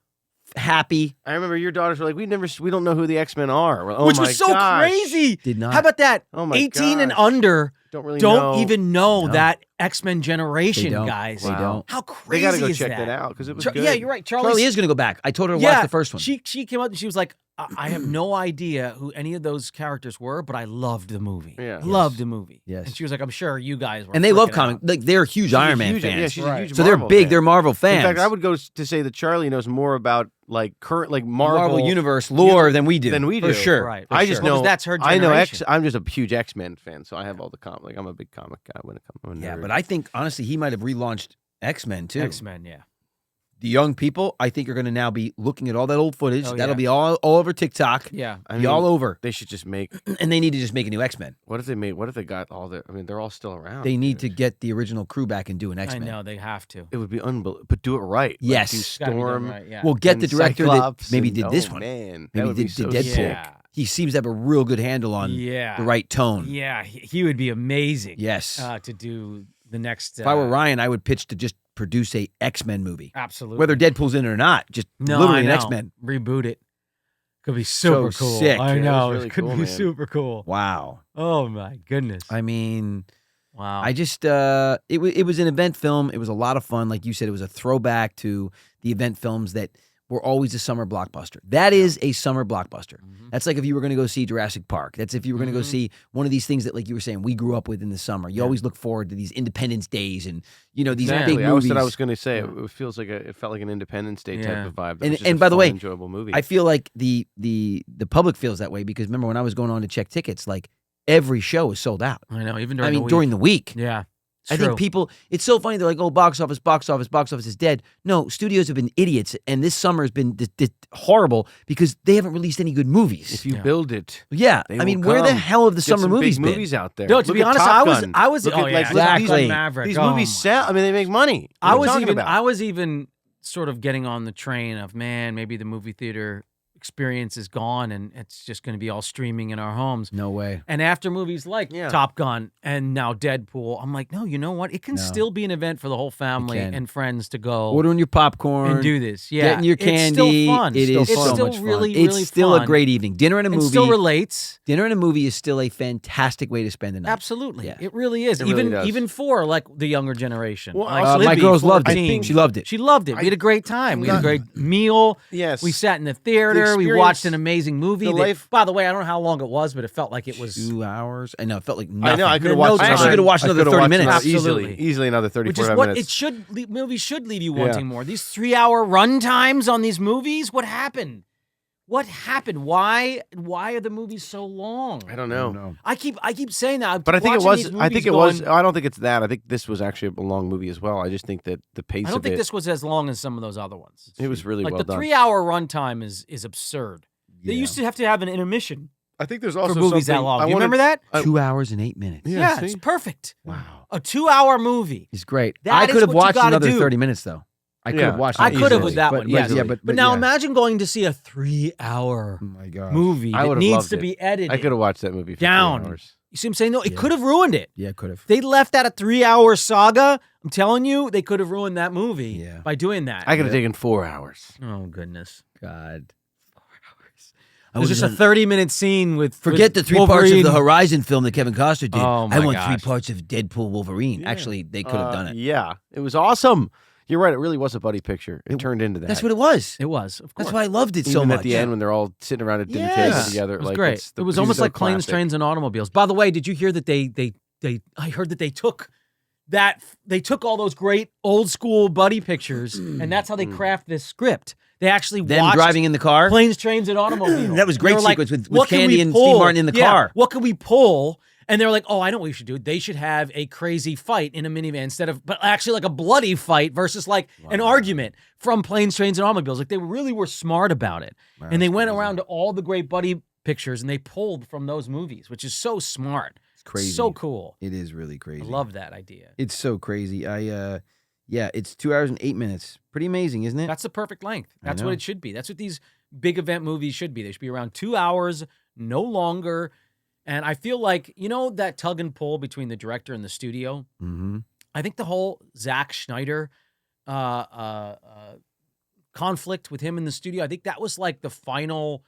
Happy. I remember your daughters were like, we don't know who the X-Men are. We're like, oh Which my was so gosh. crazy. Did not. How about that? Oh my 18 and gosh. under Don't really don't know. even know No. that X-Men They generation, don't. guys. They Wow. don't. How They crazy got to go is check that? that out because it was Char- good. yeah, you're right. Charlie is going to go back. I told her to watch the first one. She came up and she was like, I have no idea who any of those characters were, but I loved the movie. Yeah. Loved the movie. Yes. And she was like, I'm sure you guys were. And they love freaking comic. out. Like they're huge She's a Iron Man huge- fans. Yeah, she's Right. a huge So they're Marvel big. fan. They're Marvel fans. In fact, I would go to say that Charlie knows more about like current, like Marvel universe lore than we do. Than we For do. sure. Right. for I just sure. 'Cause know that's her I generation. know X. I'm just a huge X-Men fan, so I have all the comic. Like I'm a big comic guy when it comes. I'm a Yeah, nerd. but I think honestly he might have relaunched X-Men too. X-Men, yeah. The young people, I think, are going to now be looking at all that old footage. Oh, That'll yeah. be all over TikTok. Yeah. I Be mean, all over. they should just make. And they need to just make a new X-Men. What if they made? What if they got all the? I mean, they're all still around. They need to get the original crew back and do an I X-Men. know, they have to. It would be unbelievable, but do it right. Like, Yes. do It's Gotta be done Storm. right, yeah. Well, get and the director Cyclops that maybe and- did this oh, one. Man, that Maybe would be did so Deadpool. sick. Yeah. He seems to have a real good handle on Yeah. the right tone. Yeah, he would be amazing. Yes. To do the next. If I were Ryan, I would pitch to just produce a X-Men movie. Absolutely. Whether Deadpool's in it or not, just no, literally I an know. X-Men. Reboot it. Could be super So cool. sick. I Yeah, know. that's really it could cool, be man. super cool. Wow. Oh my goodness. I mean, wow. I just it was an event film. It was a lot of fun. Like you said, it was a throwback to the event films that were always a summer blockbuster. That is a summer blockbuster. Mhm. That's like if you were going to go see Jurassic Park. That's if you were going to go Mhm. see one of these things that, like you were saying, we grew up with in the summer. You Yeah. always look forward to these Independence Days and these Exactly. big I movies. said I was going to say Yeah. it feels like it felt like an Independence Day Yeah. type of vibe. That And- was just and a by the fun, way, enjoyable movie. I feel like the public feels that way because remember when I was going on to check tickets, like every show was sold out. I know. Even I during mean, the week. during the week. Yeah. I true. think people, it's so funny. They're like, oh, box office is dead. No, studios have been idiots. And this summer has been horrible because they haven't released any good movies. If you build it, Yeah. they I mean, will where the come. hell have the Get summer some movies big been? movies out there. No, to Look be at honest, Top I was Gun. look at, at like, Top Exactly. Gun Maverick. These Oh movies my sell. I mean, they make money. What I are you was talking even about? I was even sort of getting on the train of, man, maybe the movie theater experience is gone and it's just going to be all streaming in our homes. No way. And after movies like Yeah. Top Gun and now Deadpool, I'm like, no, you know what? It can No. still be an event for the whole family can. and friends to go Ordering your popcorn. and do this. Yeah, Getting your It's candy. still fun. It is it's so still much fun. really, It's really still fun. a great evening. Dinner and a It movie. still relates. Dinner and a movie is still a fantastic way to spend a night. Absolutely, Yeah. it really is. It really even does. even for like the younger generation. Well, like also- my Libby, girls loved it. 14. She loved it. She loved it. We had a great time. We had a great meal. Yes. We sat in the theater. We experience- watched an amazing movie. the that- life- by the way, I don't know how long it was, but it felt like it was 2 hours. I know. It felt like nothing. I know. I could have No watched. time. I actually could've watched I another could've 30 watched minutes. another- Absolutely. easily another 30, which is 45 what minutes. it should. Movies should leave you Yeah. wanting more. These 3-hour run times on these movies. What happened? What happened? Why are the movies so long? I don't know. I keep saying that. But I think it watching was. these I movies think it was. going, I don't think it's that. I think this was actually a long movie as well. I just think that the pace I don't of think it. this was as long as some of those other ones. It was really Like well the done. 3-hour runtime is absurd. They Yeah. used to have to have an intermission I think there's for also movies that something- long. I Do you wanted- remember that? 2 hours and 8 minutes. Yeah, see? it's perfect. Wow. A 2-hour movie. It's great. That I is could have what you watched gotta another do. 30 minutes, though. I could Yeah. have watched I it could have easily. with that But- one, but- yes. yeah, But now yeah. imagine going to see a 3-hour Oh, my God. movie I that would've needs loved to it. be edited. I could have watched that movie for Down. 3 hours. You see what I'm saying? No, it Yeah. could have ruined it. Yeah, could have. They left out a 3-hour saga. I'm telling you, they could have ruined that movie Yeah. by doing that. I could have taken 4 hours. Oh, goodness. God. It was just a 30-minute scene with Forget the with 3 parts of Wolverine. the Horizon film that Kevin Costner did. Oh, I my want gosh. 3 parts of Deadpool Wolverine. Yeah. Actually, they could have done it. Yeah, it was awesome. You're right. It really was a buddy picture. It turned into that. That's what it was. It was, of course. That's why I loved it Even so much. at the end when they're all sitting around a dinner Yes. table together. It was like, great. it's the- It was it's almost so like planes, classic. trains, and automobiles. By the way, did you hear that I heard that they took all those great old school buddy pictures, and that's how they craft this script. They actually Them watched driving in the car. planes, trains, and automobiles. That was great They were like, sequence with "What can Candy we and pull?" Steve Martin in the Yeah, car. What can we pull? And they were like, "Oh, I know what we should do. They should have a crazy fight in a minivan but actually like a bloody fight versus like an argument from planes, trains, and automobiles." Like they really were smart about it, and they went around to all the great buddy pictures and they pulled from those movies, which is so smart. It's crazy. So cool. It is really crazy. I love that idea. It's so crazy. Yeah, it's 2 hours and 8 minutes. Pretty amazing, isn't it? That's the perfect length. I That's know. what it should be. That's what these big event movies should be. They should be around 2 hours, no longer. And I feel like, that tug and pull between the director and the studio. Mm-hmm. I think the whole Zack Schneider conflict with him in the studio, I think that was like the final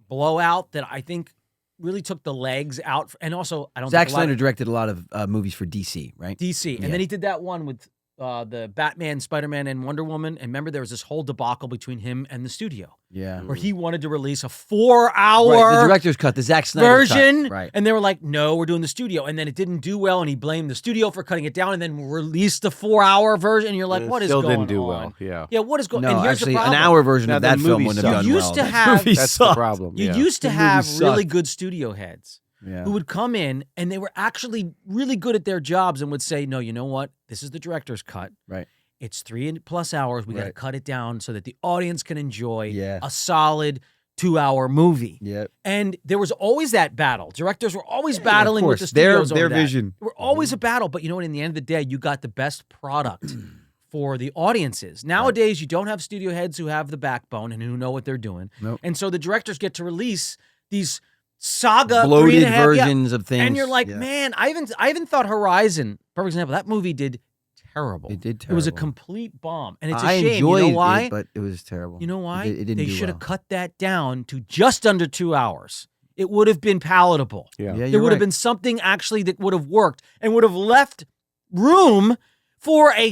blowout that I think really took the legs out. And also, I don't Zack think a lot Snyder of directed a lot of movies for DC, right? DC. And Yeah. then he did that one with the Batman, Spider-Man, and Wonder Woman. And remember, there was this whole debacle between him and the studio Yeah. where he wanted to release a 4-hour Right, the director's cut, the Zack Snyder version. cut. Right. And they were like, no, we're doing the studio. And then it didn't do well. And he blamed the studio for cutting it down and then released the 4-hour version. And you're like, And it what is still going didn't do on? well. Yeah. Yeah, what is going on? No, And here's actually, the an problem. hour version Now, of the that film movie wouldn't have sucked. done You well. used to That have- movie That's the sucked. problem. You yeah. used to The movie have really sucked. good studio heads Yeah. who would come in and they were actually really good at their jobs and would say, no, you know what? This is the director's cut. Right. It's 3+ hours. We got to Right. cut it down so that the audience can enjoy Yeah. a solid 2-hour movie. Yeah. And there was always that battle. Directors were always Of battling with the course. Their studios over that. vision. We're always a battle, but you know what? In the end of the day, you got the best product for the audiences. Nowadays, you don't have studio heads who have the backbone and who know what they're doing. Nope. And so the directors get to release these saga Bloated 3.5 versions of things. and you're like, Yeah. man, I haven't thought Horizon, for example, that movie did terrible. It did It was a terrible. complete bomb. And it's a I shame. enjoyed You know why? it, but it was terrible. You know why? It didn't they do should have well. cut that down to just under 2 hours. It would have been palatable. Yeah. Yeah, There you're would have right. been something actually that would have worked and would have left room for a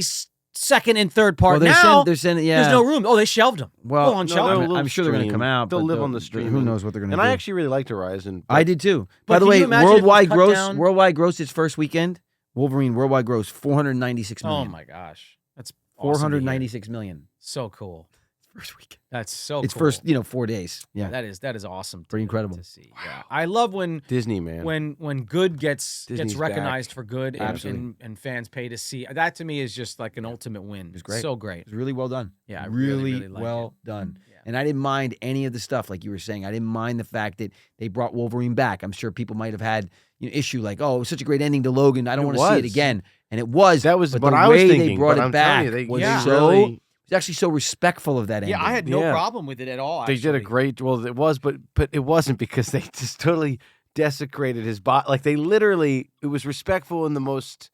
second and third part. Well, Now they're sending, yeah. there's no room. Oh, they shelved them. Well, Full on no, shelved they'll them. little I'm sure they're going to stream. come out. They'll but live on the stream. Who knows what they're going to And do? I actually really liked Horizon. I did too. But By the can way, you imagine if it was worldwide cut gross, down? worldwide gross its first weekend. Wolverine worldwide gross 496 Oh million. my gosh. That's awesome to hear. 496 million. So cool. First week. That's so It's cool. first, 4 days. Yeah. That is awesome. Pretty incredible. To see. Yeah. I love when Disney, man. when good gets Disney's recognized back. for good and fans pay to see. That to me is just like an ultimate win. was great. So great. It was really well done. Yeah, I really, really liked well done. Yeah. And I didn't mind any of the stuff, like you were saying. I didn't mind the fact that they brought Wolverine back. I'm sure people might have had issue like, oh, it was such a great ending to Logan. I don't want to see it again. And it was. That was but what the I was way thinking. they brought but it I'm back telling you, was they so. really, It was actually so respectful of that ending. Yeah, I had no Yeah. problem with it at all. they did a actually. great. Well, it was, but it wasn't because they just totally desecrated his body. Like they literally, it was respectful in the most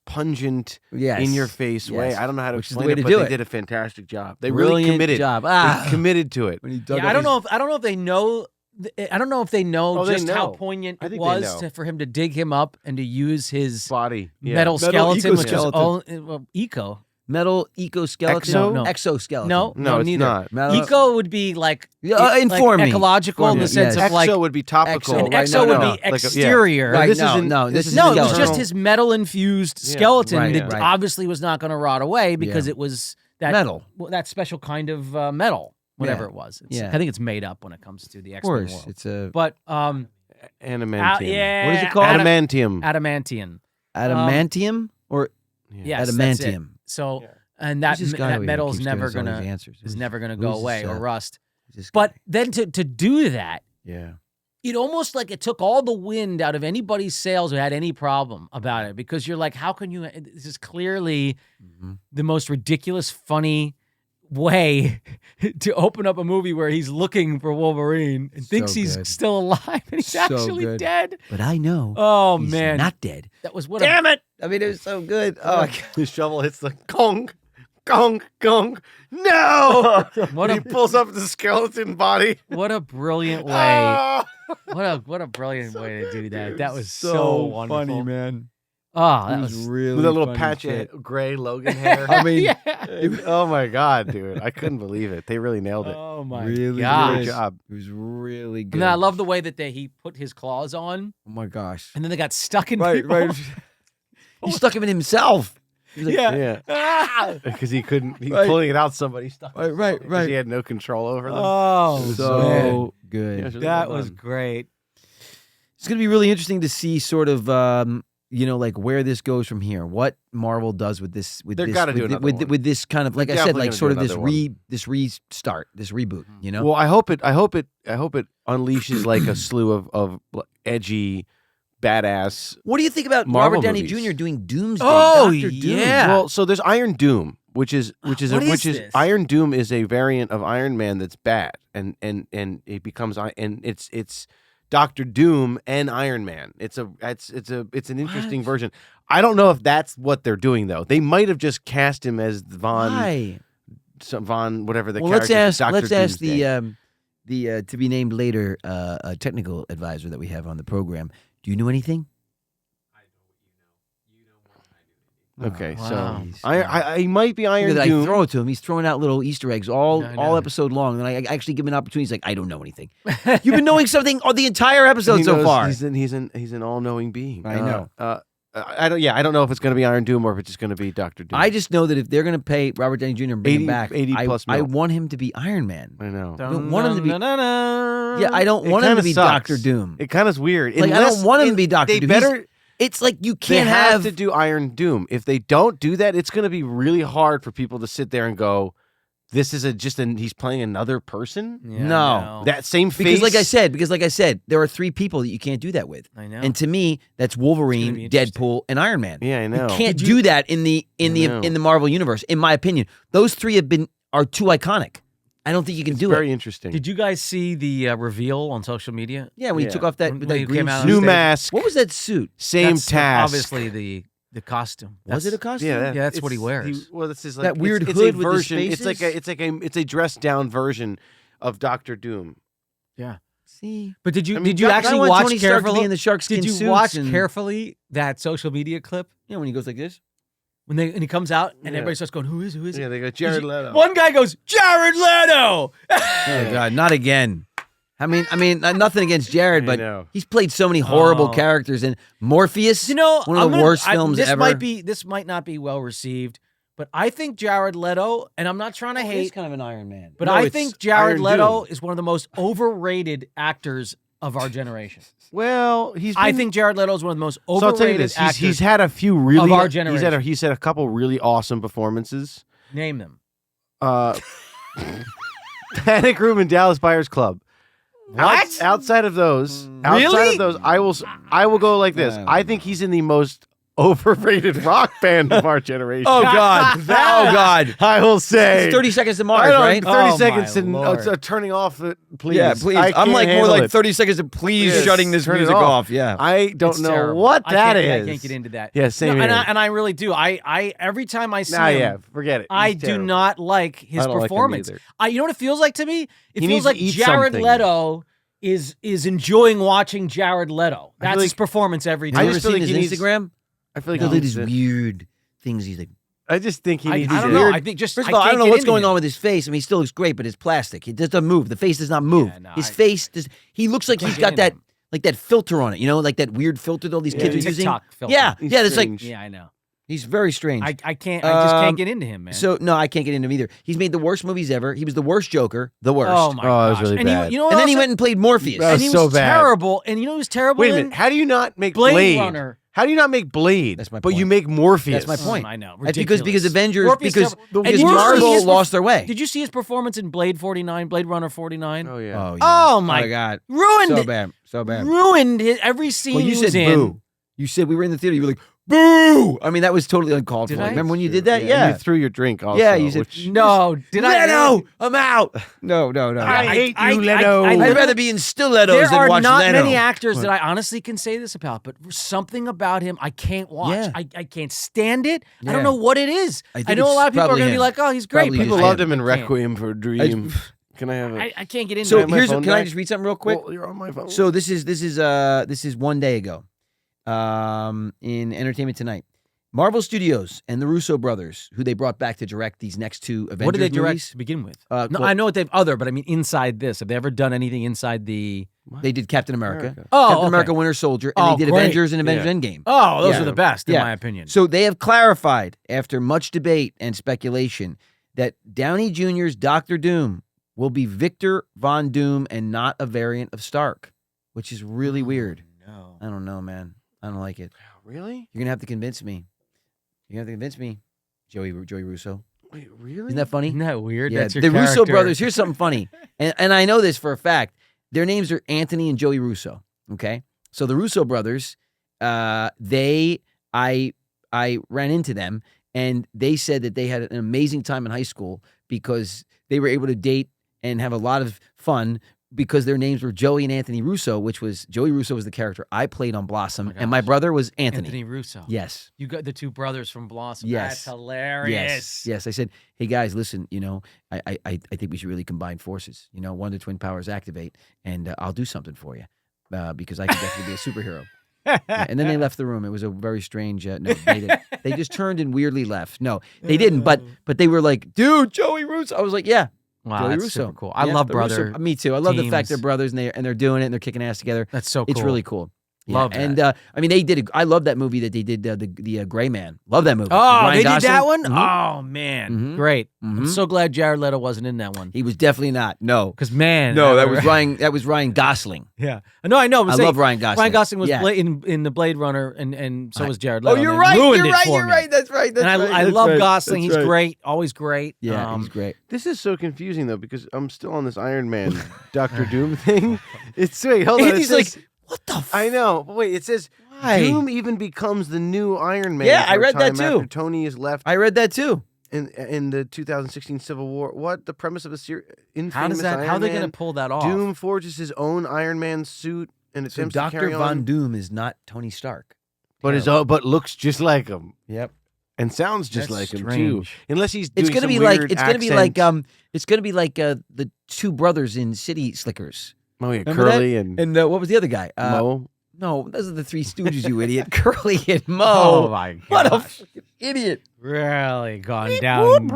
pungent, Yes. in your face way. Yes. I don't know how to Which is the explain way it, to but do they it. did a fantastic job. They really Brilliant committed. job. They committed to it. When he dug Yeah, up I don't his- know if they know. I don't know if they know Oh, they just how know. poignant I it think they was know. for him to dig him up and to use his Body, yeah. metal skeleton, which is exoskeleton. eco. metal exoskeleton. Exo? No. Exoskeleton. No, it's neither. not. Metal, Eco would be like inform me. ecological in the Inform me, sense yes. of like Exo would be topical. Exo, an right, exo no, would no. be Like a- yeah. exterior. Right, This no, isn't- no, this this is is No, it was skeleton. just his metal infused Yeah. skeleton Right, that right. obviously was not going to rot away because Yeah. it was that Metal. that special kind of metal, whatever Yeah. it was. Yeah. I think it's made up when it comes to the Of X-Men course, world. it's a But Adamantium. yeah, What is it called? Adamantium. Adamantium. adamantium or Yes, that's it. adamantium. So and that Who's this guy that over here metal's keeps giving never us all these gonna answers? is Who's- never gonna who's go this, away or rust. who's this But guy? then to do that, Yeah. it almost like it took all the wind out of anybody's sails who had any problem about it, because you're like, how can you? This is clearly Mhm. the most ridiculous, funny way to open up a movie where he's looking for Wolverine and thinks So he's good. still alive and he's So actually good. dead. But I know. Oh he's man, not dead. that was what. Damn it! I mean, it was so good. Oh, my God. His shovel hits the gong, gong, gong. No! What he a pulls up the skeleton body. what a brilliant way. Ah! What a brilliant way to do that. That was so wonderful, man. Oh, It that was was really With a little funny patch shit. of gray Logan hair. I mean, yeah. Oh my god, dude! I couldn't believe it. They really nailed it. Oh my really gosh. Good job. It was really good. And then I love the way that he put his claws on, Oh my gosh. and then they got stuck in Right, people. right. He stuck him in himself. He was like, Yeah. Yeah, Ah! because he couldn't. He Right. pulling it out. Somebody stuck. Right, right, Because right. He had no control over them. Oh, So man. good. Yeah, it really That well was done. great. It's going to be really interesting to see sort of, like where this goes from here. What Marvel does with this, They're gotta do another one. with this kind of, like I said, definitely like gonna sort do of this another this restart, this reboot. You know, Well, I hope it unleashes like a slew of edgy, badass. what do you think about Marvel Robert Downey movies. Jr. doing Doomsday? Oh, Dr. Doom? yeah. Well, so there's Iron Doom, which is what is this? Iron Doom is a variant of Iron Man that's bad, and it becomes and it's Doctor Doom and Iron Man. It's an interesting What? version. I don't know if that's what they're doing though. They might have just cast him as Why? Von whatever the Well, let's character. ask Dr. let's ask Doomsday. the to be named later technical advisor that we have on the program. Do you know anything? Okay, wow. so Jeez. I he might be Iron Look at that, I Doom. throw it to him. He's throwing out little Easter eggs all I know. episode long. And I actually give him an opportunity. He's like, I don't know anything. You've been knowing something all the entire episode He so knows far. He's an all-knowing being. I know. I don't know if it's going to be Iron Doom or if it's just going to be Doctor Doom. I just know that if they're going to pay Robert Downey Jr. and bring 80 him back, 80 plus I mil. want him to be Iron Man. I know. I don't want him to be. Dun-dun-dun-dun-dun. Yeah, I don't It want him to kinda be sucks. Doctor Doom. It kind of is weird. Like, I Unless don't want him to be Doctor They Doom. better. It's like you They can't have have. to do Iron Doom. If they don't do that, it's going to be really hard for people to sit there and go, "This is he's playing another person." Yeah, I No. know. That same face. because like I said, there are 3 people that you can't do that with. I know. And to me, that's It's gonna Wolverine, be interesting. Deadpool, and Iron Man. Yeah, I know. You can't Did you- do that in the know. Marvel universe, in my opinion. Those 3 are too iconic. I don't think you can do Very it. interesting. Did you guys see the reveal on social media? Yeah, when he Yeah. took off that, When that he green came out on suit. New stage. mask. What was that suit? Same That's task. Obviously the costume. Was it a costume? Yeah, that's what he wears. Well, this is like That weird it's hood a with the version. It's a dressed down version of Doctor Doom. Yeah. See, But did you I mean, did you I actually want watch Tony Stark to carefully? be in the sharkskin Did you suits watch and- carefully that social media clip Yeah, when he goes like this. when he comes out and Yeah. everybody starts going, "Who is? Who is?" Yeah, they go Jared Leto. One guy goes, "Jared Leto." Oh God, not again. I mean, nothing against Jared, I but know. he's played so many horrible Oh. characters. And Morpheus, You know, one of the worst films this ever. This might not be well received, but I think Jared Leto, and I'm not trying to He's hate, kind of an Iron Man. but No, I it's think Jared Iron Leto Doom. is one of the most overrated actors of our generation. Well, I think Jared Leto is one of the most So I'll tell you overrated this: actors. he's had a few really of our He's generation. had a couple really awesome performances. Name them. Panic Room and Dallas Buyers Club. What? Outside of those, Really? I will go like this. I think he's in the most overrated rock band of our generation. Oh God! Oh God! I will say It's 30 Seconds to I Mars, don't- right? 30 Oh, seconds my and Lord. turning off the please. Yeah, please. I I'm like can't more handle like it. 30 seconds to please Yes, shutting this turn it music off. off. Yeah. I don't It's know terrible. what that I is. can't get into that. Yeah, same and here. I really do. I every time I see Nah, him, yeah, forget it. I He's do terrible. not like his I don't like him performance. either. You know what it feels like to me? It He feels needs like to eat Jared something. Leto is enjoying watching Jared Leto. I feel That's his like- performance every Have day. you I ever just feel seen like his he needs- Instagram? I feel like Look he at these needs to- weird things he's like. I just think he I needs don't to- know. weird- I think just First of all, I can't don't know get what's into going him. on with his face. I mean, he still looks great, but it's plastic. It just doesn't move. The face does not move. Yeah, no, his I- face does. He looks like can't he's get got into that him. like that filter on it. You know, like that weird filter that all these Yeah, kids are he's using. TikTok filter. Yeah, He's yeah. That's like strange. Yeah, I know. he's very strange. I just can't Um, get into him, man. So no, I can't get into him either. He's made the worst movies ever. He was the worst Joker, the worst. oh my Oh, it was gosh. really and bad. You know what and then he else? went and played Morpheus. That and was he so was bad. terrible. And you know who's terrible? Wait a in? minute. How do you not make Blade Blade? Runner. How do you not make Blade? That's my But you point. make Morpheus. That's my point. I know. That's because Ridiculous. Avengers Morpheus because terrible. And because did you see Marvel his lost their way. Did you see his performance in Blade 49, Blade Runner 49? Oh yeah. Oh, Oh, my God, Ruined so it. bad, so bad. Ruined every scene Well, you he was said in. boo. You said we were in the theater. You were like boo. I mean, that was totally uncalled Did for. I? Remember when you did Yeah, that? and Yeah. you threw your drink also. Yeah, you said, which- No, did I? Leto, I'm out. No. I hate I- you, I- Leto. I- I'd rather be in stilettos There than are watch not Leto. many actors that I honestly can say this about, but something about him I can't watch. Yeah. I can't stand it. I Yeah. don't know what it is. I think I know a it's lot of people are probably going to be him. like, "Oh, he's great." Probably but People him. loved him in I can't. Requiem for a Dream. Can I have it? I can't get into So it. have my here's phone can I back? just read something real quick? Well, you're on my phone. So this is 1 day ago, in Entertainment Tonight. Marvel Studios and the Russo brothers, who they brought back to direct these next two Avengers What did they direct movies. to begin with? Uh, No, well- I know what they've but I mean inside this. Have they ever done anything inside the? They did Captain America, America. Oh, Captain okay. America: Winter Soldier, and Oh, they did great. Avengers and Avengers Yeah. Endgame. Oh, those Yeah. are the best in Yeah. my opinion. So they have clarified, after much debate and speculation, that Downey Jr.'s Doctor Doom will be Victor Von Doom and not a variant of Stark, which is really weird. No. I don't know, man. I don't like it. Really? You're gonna have to convince me. You're gonna have to convince me, Joey Russo. Wait, really? Isn't that funny? Isn't that weird? Yeah, That's your the Russo character. brothers. Here's something funny, and I know this for a fact. Their names are Anthony and Joey Russo. Okay, so the Russo brothers, I ran into them, and they said that they had an amazing time in high school because they were able to date and have a lot of fun because their names were Joey and Anthony Russo, which was Joey Russo was the character I played on Blossom, Oh my and my gosh. brother was Anthony. Anthony Russo. Yes. You got the two brothers from Blossom. Yes. That's hilarious. Yes. I said, hey guys, listen. You know, I think we should really combine forces. You know, one of the twin powers activate, and I'll do something for you because I could definitely be a superhero. Yeah, and then they left the room. It was a very strange. No, they didn't. They just turned and weirdly left. No, they didn't. But they were like, dude, Joey Russo. I was like, yeah, Wow, Joey that's Russo. super cool. I Yeah, love the Russo- brother. Me too. I love the fact they're teams. brothers and they're doing it and they're kicking ass together. That's so cool. It's really cool. Yeah. Love that. And I mean, they did. I love that movie that they did. The Gray Man. Love that movie. Oh, Ryan they Gosling. did that one? Mhm. Oh, man. Mhm. Great. I'm Mhm. so glad Jared Leto wasn't in that one. He was definitely not. No, Because, man. no, that was Ryan. That was Ryan Gosling. Yeah. No, I know. I love Ryan Gosling. Ryan Gosling was Yeah. in the Blade Runner, and so was Jared Oh, Leto. you're They right. ruined You're it right. for You're me. right. That's right. That's And right. I That's love right. Gosling. That's He's right. great. Always great. Yeah, he's great. This is so confusing though because I'm still on this Iron Man Doctor Doom thing. It's wait, hold on. Andy's it says, like, what the? I know, but wait, it says Why? Doom even becomes the new Iron Man. Yeah, for I a read that time too. After Tony is left I read that too. in the 2016 Civil War. What the premise of a infamous How does that? Iron How are they Man? going to pull that off? Doom forges his own Iron Man suit and So attempts to Dr. carry Von on, Doom is not Tony Stark. but looks just like him Yep. and sounds just That's like him too. strange. Unless he's doing It's gonna some be like weird it's gonna be like accent. it's gonna be like the two brothers in City Slickers. Oh yeah, Remember Curly and And what was the other guy? Mo. No, those are the Three Stooges, you idiot. Curly and Mo. Oh, my God. What a fucking idiot. Really gone down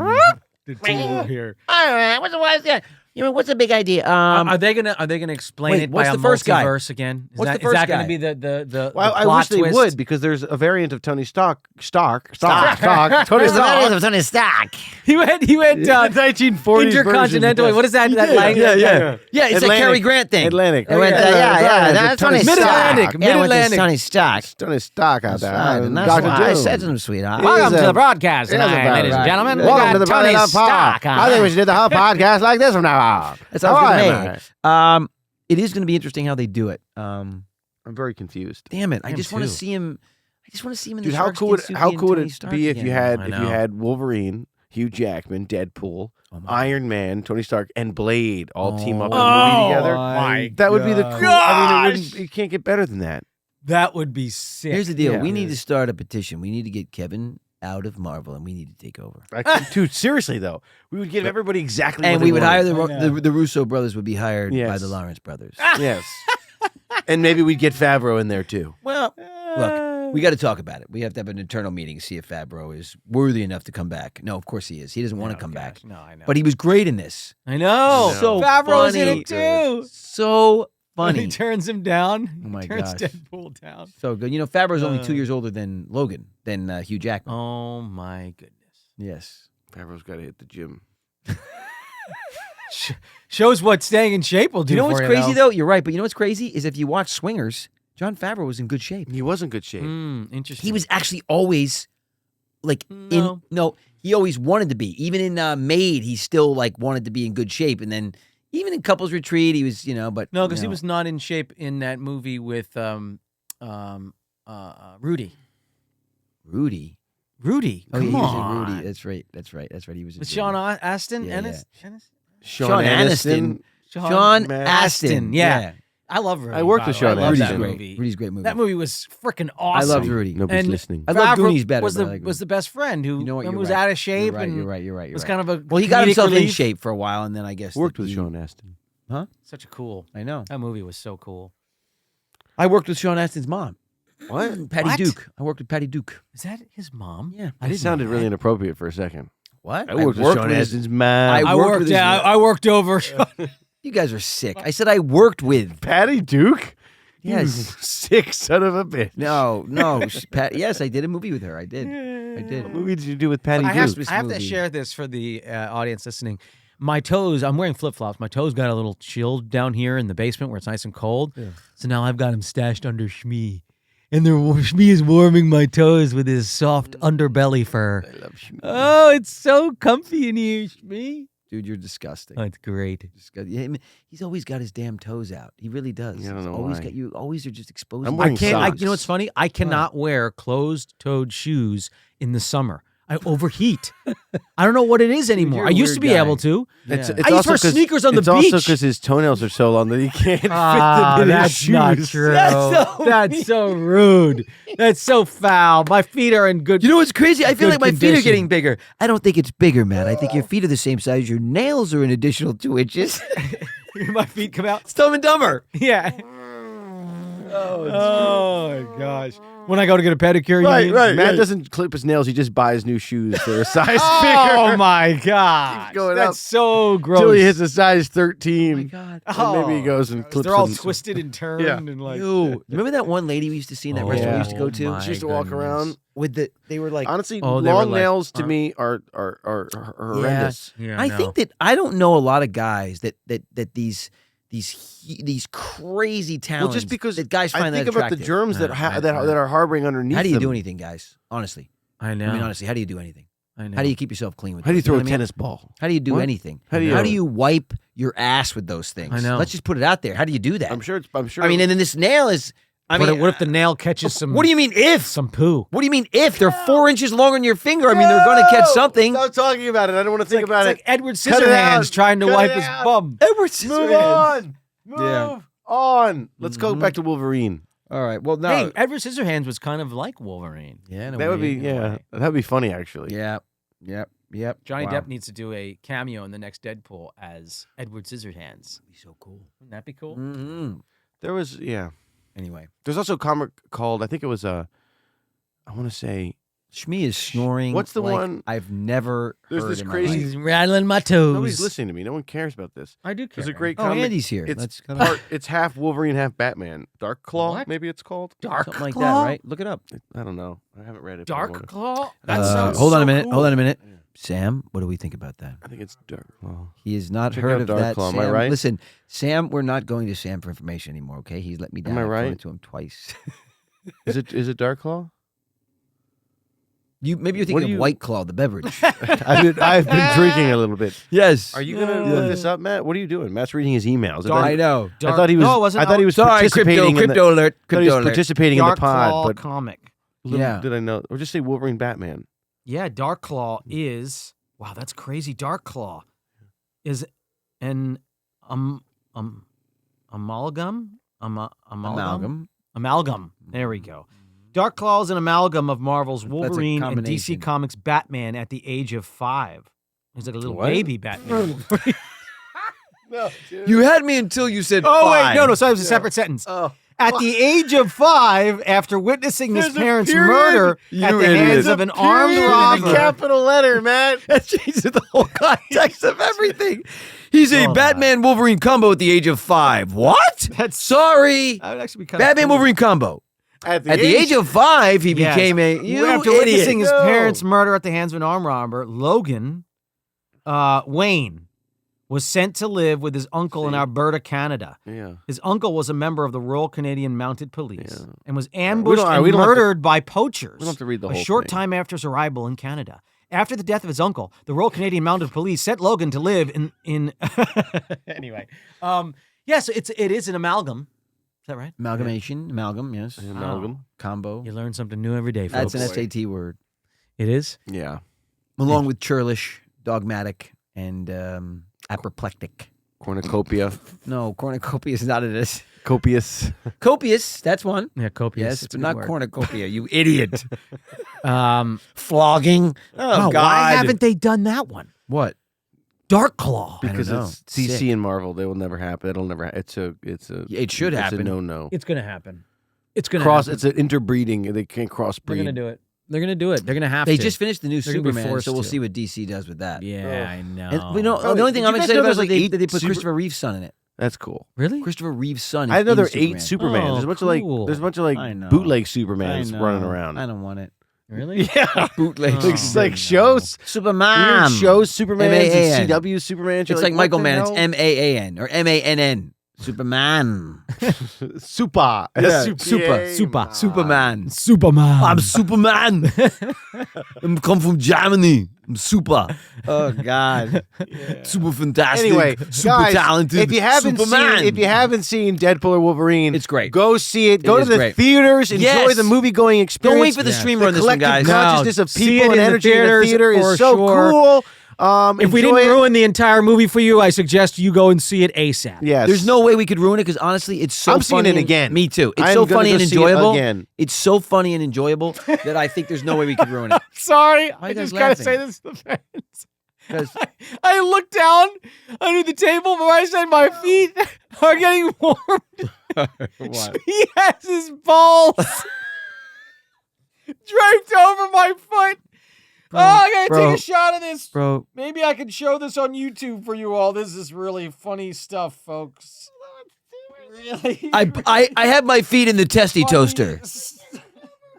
the tube here. All right, what's the wise guy? what's the big idea? Are they gonna explain wait, it what's by the a first guy? multiverse again? What's the Is first that guy? gonna be the Well, I plot wish they twist? would, because there's a variant of Tony Stark. Tony What's the Stark. variant of Tony Stark? He went 1940s intercontinental. version, What is that? He That did. language? Yeah, it's a Atlantic. Cary Grant thing. Atlantic. It went, that's Tony Stark. Mid-Atlantic, Yeah, it went to Mid-Atlantic. Tony Stark. Tony Stark out That's there. right, and that's Dr. why I Doom. said to him, sweetheart. Welcome He's to a- the broadcast he's a tonight, ladies and right. gentlemen. We Welcome got to the Tony Brother Stark. I think we should do the whole podcast like this from now on. That sounds good to me. Right. It is going to be interesting how they do it. I'm very confused. Damn it! I am just want to too. see him. I just want to see him in Dude, the how shark cool would skin suit how being cool would Tony it Stark be if you again. had I know. Wolverine, Hugh Jackman, Deadpool, Oh my Iron Man, Tony Stark, and Blade all team up in Oh a movie together? my That would be the cool. I mean, you can't get better than that. That would be sick. Here's the deal. Yeah. We need to start a petition. We need to get Kevin out of Marvel, and we need to take over. Dude, seriously though, we would give everybody exactly. And what we they would wanted. hire the Russo brothers would be hired by Yes. the Lawrence brothers. Yes, and maybe we'd get Favreau in there too. Well, look, we got to talk about it. We have to have an internal meeting to see if Favreau is worthy enough to come back. No, of course he is. He doesn't want to come back. No, I know. But he was great in this. I know. So Favreau's in funny. it too. So When funny. he turns him down. Oh my turns gosh. Deadpool down. So good. You know, Favreau's only 2 years older than Logan, than Hugh Jackman. Oh my goodness. Yes. Favreau's got to hit the gym. Shows what staying in shape will do. You know what's for crazy though? You're right, but you know what's crazy is if you watch Swingers, Jon Favreau was in good shape. He was in good shape. Interesting. He was actually always like he always wanted to be. Even in Maid, he still like wanted to be in good shape. And then even in Couples Retreat, he was, but No, because he you know. was not in shape in that movie with Rudy. Rudy. Rudy, Oh, come he was on. in Rudy. That's right. He was in With Rudy. Sean Astin? Yeah, Ennis? Sean Aniston. Sean Astin. Yeah. I love Rudy. I worked by with the way. Sean I love Rudy's that Astin. great. movie. Rudy's a great movie. That movie was freaking I awesome. loved Rudy. Nobody's And listening. I love Favreau Goonies better. Was but I the like was the best friend who You know what, you're was right. out of shape You're right. and You're right. You're right. You're was right. kind of a Well, he got comedic himself in relief. shape for a while, and then I guess Worked that with he- Sean Astin. Such a cool. I know. That movie was so cool. I worked with Sean Astin's mom, What? Patty What? Duke. I worked with Patty Duke. Is that his mom? Yeah. I It didn't sounded know really that. inappropriate for a second. What? I worked with Sean his- Astin's man. I I worked worked. with his- I worked over. You guys are sick. I said I worked with. Patty Duke? You Yes. sick son of a bitch. No. Pat. Yes, I did a movie with her. I did. What movie did you do with Patty I have, Duke? I have to movie. share this for the audience listening. My toes, I'm wearing flip flops. My toes got a little chilled down here in the basement where it's nice and cold. Yeah. So now I've got them stashed under Shmee. And Shmee is warming my toes with his soft underbelly fur. I love Shmee. Oh, it's so comfy in here, Shmee. Dude, you're disgusting. Oh, it's great. Yeah, I mean, he's always got his damn toes out. He really does. Yeah, I don't He's know always why. got you. Always are just exposing. I'm I wearing can't. socks. You know what's funny? I cannot wear closed-toed shoes in the summer. I overheat. I don't know what it is anymore. you're I a used to be weird guy. able to. It's Yeah. I used to also wear 'cause- sneakers on the It's also beach. because his toenails are so long that he can't fit Ah, them in his that's shoes. not true. That's so That's so rude. That's so foul. My feet are in good. You know what's crazy? I feel Good like my feet are condition. getting bigger. I don't think it's bigger, man. I think your feet are the same size. Your nails are an additional 2 inches. my feet come out. It's Dumb and Dumber. Yeah. Oh my gosh. When I go to get a pedicure, you mean? Matt doesn't clip his nails. He just buys new shoes that are a size Oh bigger. my god. going That's up so gross. Until he hits a size 13. Oh my God. And maybe he goes and clips They're all them. twisted and turned Yeah. and like. Ew. Remember that one lady we used to see in that restaurant we used to go to? my She used to walk goodness. around. With the they were like Honestly, Oh, they were long like- nails to me are horrendous. Yeah, I think that I don't know a lot of guys that these crazy talents. Well, just because that guys I find think that about the attractive. germs that that are harboring underneath. How do you them. do anything, guys? Honestly, I I know. mean, honestly, how do you do anything? I know. How do you keep yourself clean with? How do you those? throw know a what I mean? tennis ball? How do you do What? anything? How do you- wipe your ass with those things? I know. Let's just put it out there. How do you do that? I'm sure. I mean, and then this nail is. I What mean, if- what if the nail catches some? what do you mean if? Some poo. What do you mean if? They're 4 inches longer than your finger. I mean, they're going to catch something. Stop talking about it. I don't want to think about It's it. like Edward Cut it out. Scissorhands trying to Cut wipe it his out. bum. Edward Move on. Move Yeah. on. Let's go Mhm. back to Wolverine. All right. Well, no. Hey, Edward Scissorhands was kind of like Wolverine. Yeah. That would be that would be funny actually. Yeah. Yep. Johnny Wow. Depp needs to do a cameo in the next Deadpool as Edward Scissorhands. That'd be so cool. Wouldn't that be cool? Mm-hmm. There was Anyway. There's also a comic called I think it was I want to say Shmi is snoring. What's the like one- I've never There's heard this in my crazy- life. He's rattling my toes. Nobody's listening to me. No one cares about this. I do care. There's a great Oh, comic. Andy's here. It's it's half Wolverine, half Batman. Darkclaw, What? maybe it's called. Something like Darkclaw? that, right? Look it up. I don't know. I haven't read it. but I wanna- Darkclaw? That sounds Hold on so a minute. cool. Hold on a minute. Yeah. Sam, what do we think about that? I think it's Darkclaw. He has not Check heard out of that. Darkclaw, am Sam. I right? Listen, Sam, we're not going to Sam for information anymore. Okay, he's let me down. Am I I've right? phoned it to him twice. Is it Darkclaw? Maybe you're What thinking do of you- White Claw, the beverage. I've been drinking a little bit. Yes. Are you gonna look this up, Matt? What are you doing? Matt's reading his emails. I know. I thought he was. No, it wasn't. I thought he was Sorry, participating. crypto alert. I thought he Crypto was alert. participating in the Darkclaw pod, but comic. little Yeah. did I know? Or just say Wolverine, Batman. Yeah, Darkclaw is wow. That's crazy. Darkclaw is an amalgam. Amalgam. There we go. Darkclaw is an amalgam of Marvel's a Wolverine and combination. DC Comics Batman at the age of 5. He's like a little What? baby Batman. No, dude. You had me until you said Oh wait, five. no. Sorry, it was a separate sentence. Oh, At the age of 5, after witnessing his There's a parents' period. murder You at the idiot. hands of an armed Period in robber. capital letter, man. That changes the whole context of everything. He's a Oh, Batman Wolverine combo at the age of 5. What? That's Sorry. that would actually be kind Batman of Wolverine combo. At At the age of 5, he Yes. became a after idiot. witnessing his No. parents' murder at the hands of an armed robber, Logan Wayne was sent to live with his uncle in See? Alberta, Canada. Yeah. His uncle was a member of the Royal Canadian Mounted Police Yeah. and was ambushed don't- and we don't have to- murdered by poachers We don't have to read the a whole short thing. time after his arrival in Canada. After the death of his uncle, the Royal Canadian Mounted Police sent Logan to live in anyway. Yes, it is an amalgam. Is that right? Amalgam, yes. An amalgam. Combo. You learn something new every day, folks. That's an SAT word. It is. Yeah. Along with churlish, dogmatic, and apoplectic. Cornucopia. No, cornucopia is not it. Copious. Copious, that's one. Yeah, copious. Yes, It's a but good not word. cornucopia, you idiot. Flogging. Oh, Why God. haven't they done that one? What? Darkclaw. Because know. it's DC Sick. and Marvel. They will never happen. It'll never. It's a. It should it's happen. A no. It's gonna happen. It's gonna Cross. happen. It's an interbreeding. They can't crossbreed. They're gonna do it. They're gonna do it. They're gonna have They to. just finished the new They're gonna be Superman, forced so we'll to. see what DC does with that. Yeah, I know. And we know Oh, the only did thing you I'm guys excited know about is there's like that 8 they put super- Christopher Reeve's son in it. That's cool. Really? Christopher Reeve's son. I know there are is 8 Superman. Supermans. Oh, There's a bunch cool. of like. I know. Bootleg I Supermans know. running around. I don't want it. Really? Yeah. Bootleg. Oh. It's like shows. Superman. Weird shows Superman M.A.A.N.. and CW Superman. It's like what Michael the Mann. It's hell? MAAN or MANN. Superman. Super. Yeah, Super. Superman. Superman. I'm Superman. I'm come from Germany. I'm super. Oh God. Super fantastic. Anyway, super guys, talented. if you haven't Superman. seen Deadpool or Wolverine, It's great. Go see it. Go It to is the great. theaters. Enjoy Yes. the movie going experience. Don't wait for the stream run this one, collective guys. consciousness of See people it and in the energy in the theaters theater for is so sure. cool. If we Enjoy didn't it. ruin the entire movie for you, I suggest you go and see it ASAP. Yes. There's no way we could ruin it because honestly, it's so I'm seeing funny it again. Me too. It's I'm so gonna funny go and see it enjoyable. again. It's so funny and enjoyable that I think there's no way we could ruin it. Sorry, Why I you guys just gotta laughing? say this to the fans. 'Cause- I looked down under the table where I said my feet are getting warm. What? He has his balls draped over my foot. Bro, I gotta bro, take a shot of this. Bro, Maybe I can show this on YouTube for you all. This is really funny stuff, folks. Really? I have my feet in the testy toaster.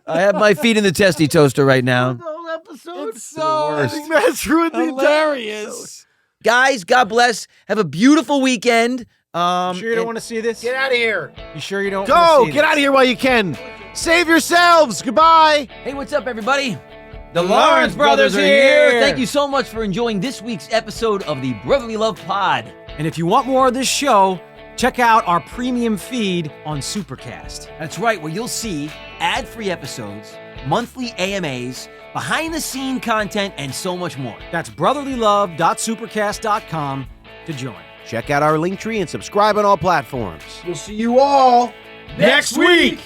I have my feet in the testy toaster right now. whole episode. It's so I think that's ruined the entire hilarious. Guys, God bless. Have a beautiful weekend. Sure you don't and- want to see this? Get out of here. You sure you don't Go. wanna see Get out of this? here while you can. Save yourselves. Goodbye. Hey, what's up, everybody? The Lawrence brothers are here. Thank you so much for enjoying this week's episode of the Brotherly Love Pod. And if you want more of this show, check out our premium feed on Supercast. That's right, where you'll see ad-free episodes, monthly AMAs, behind-the-scene content, and so much more. That's brotherlylove.supercast.com to join. Check out our link tree and subscribe on all platforms. We'll see you all Next week!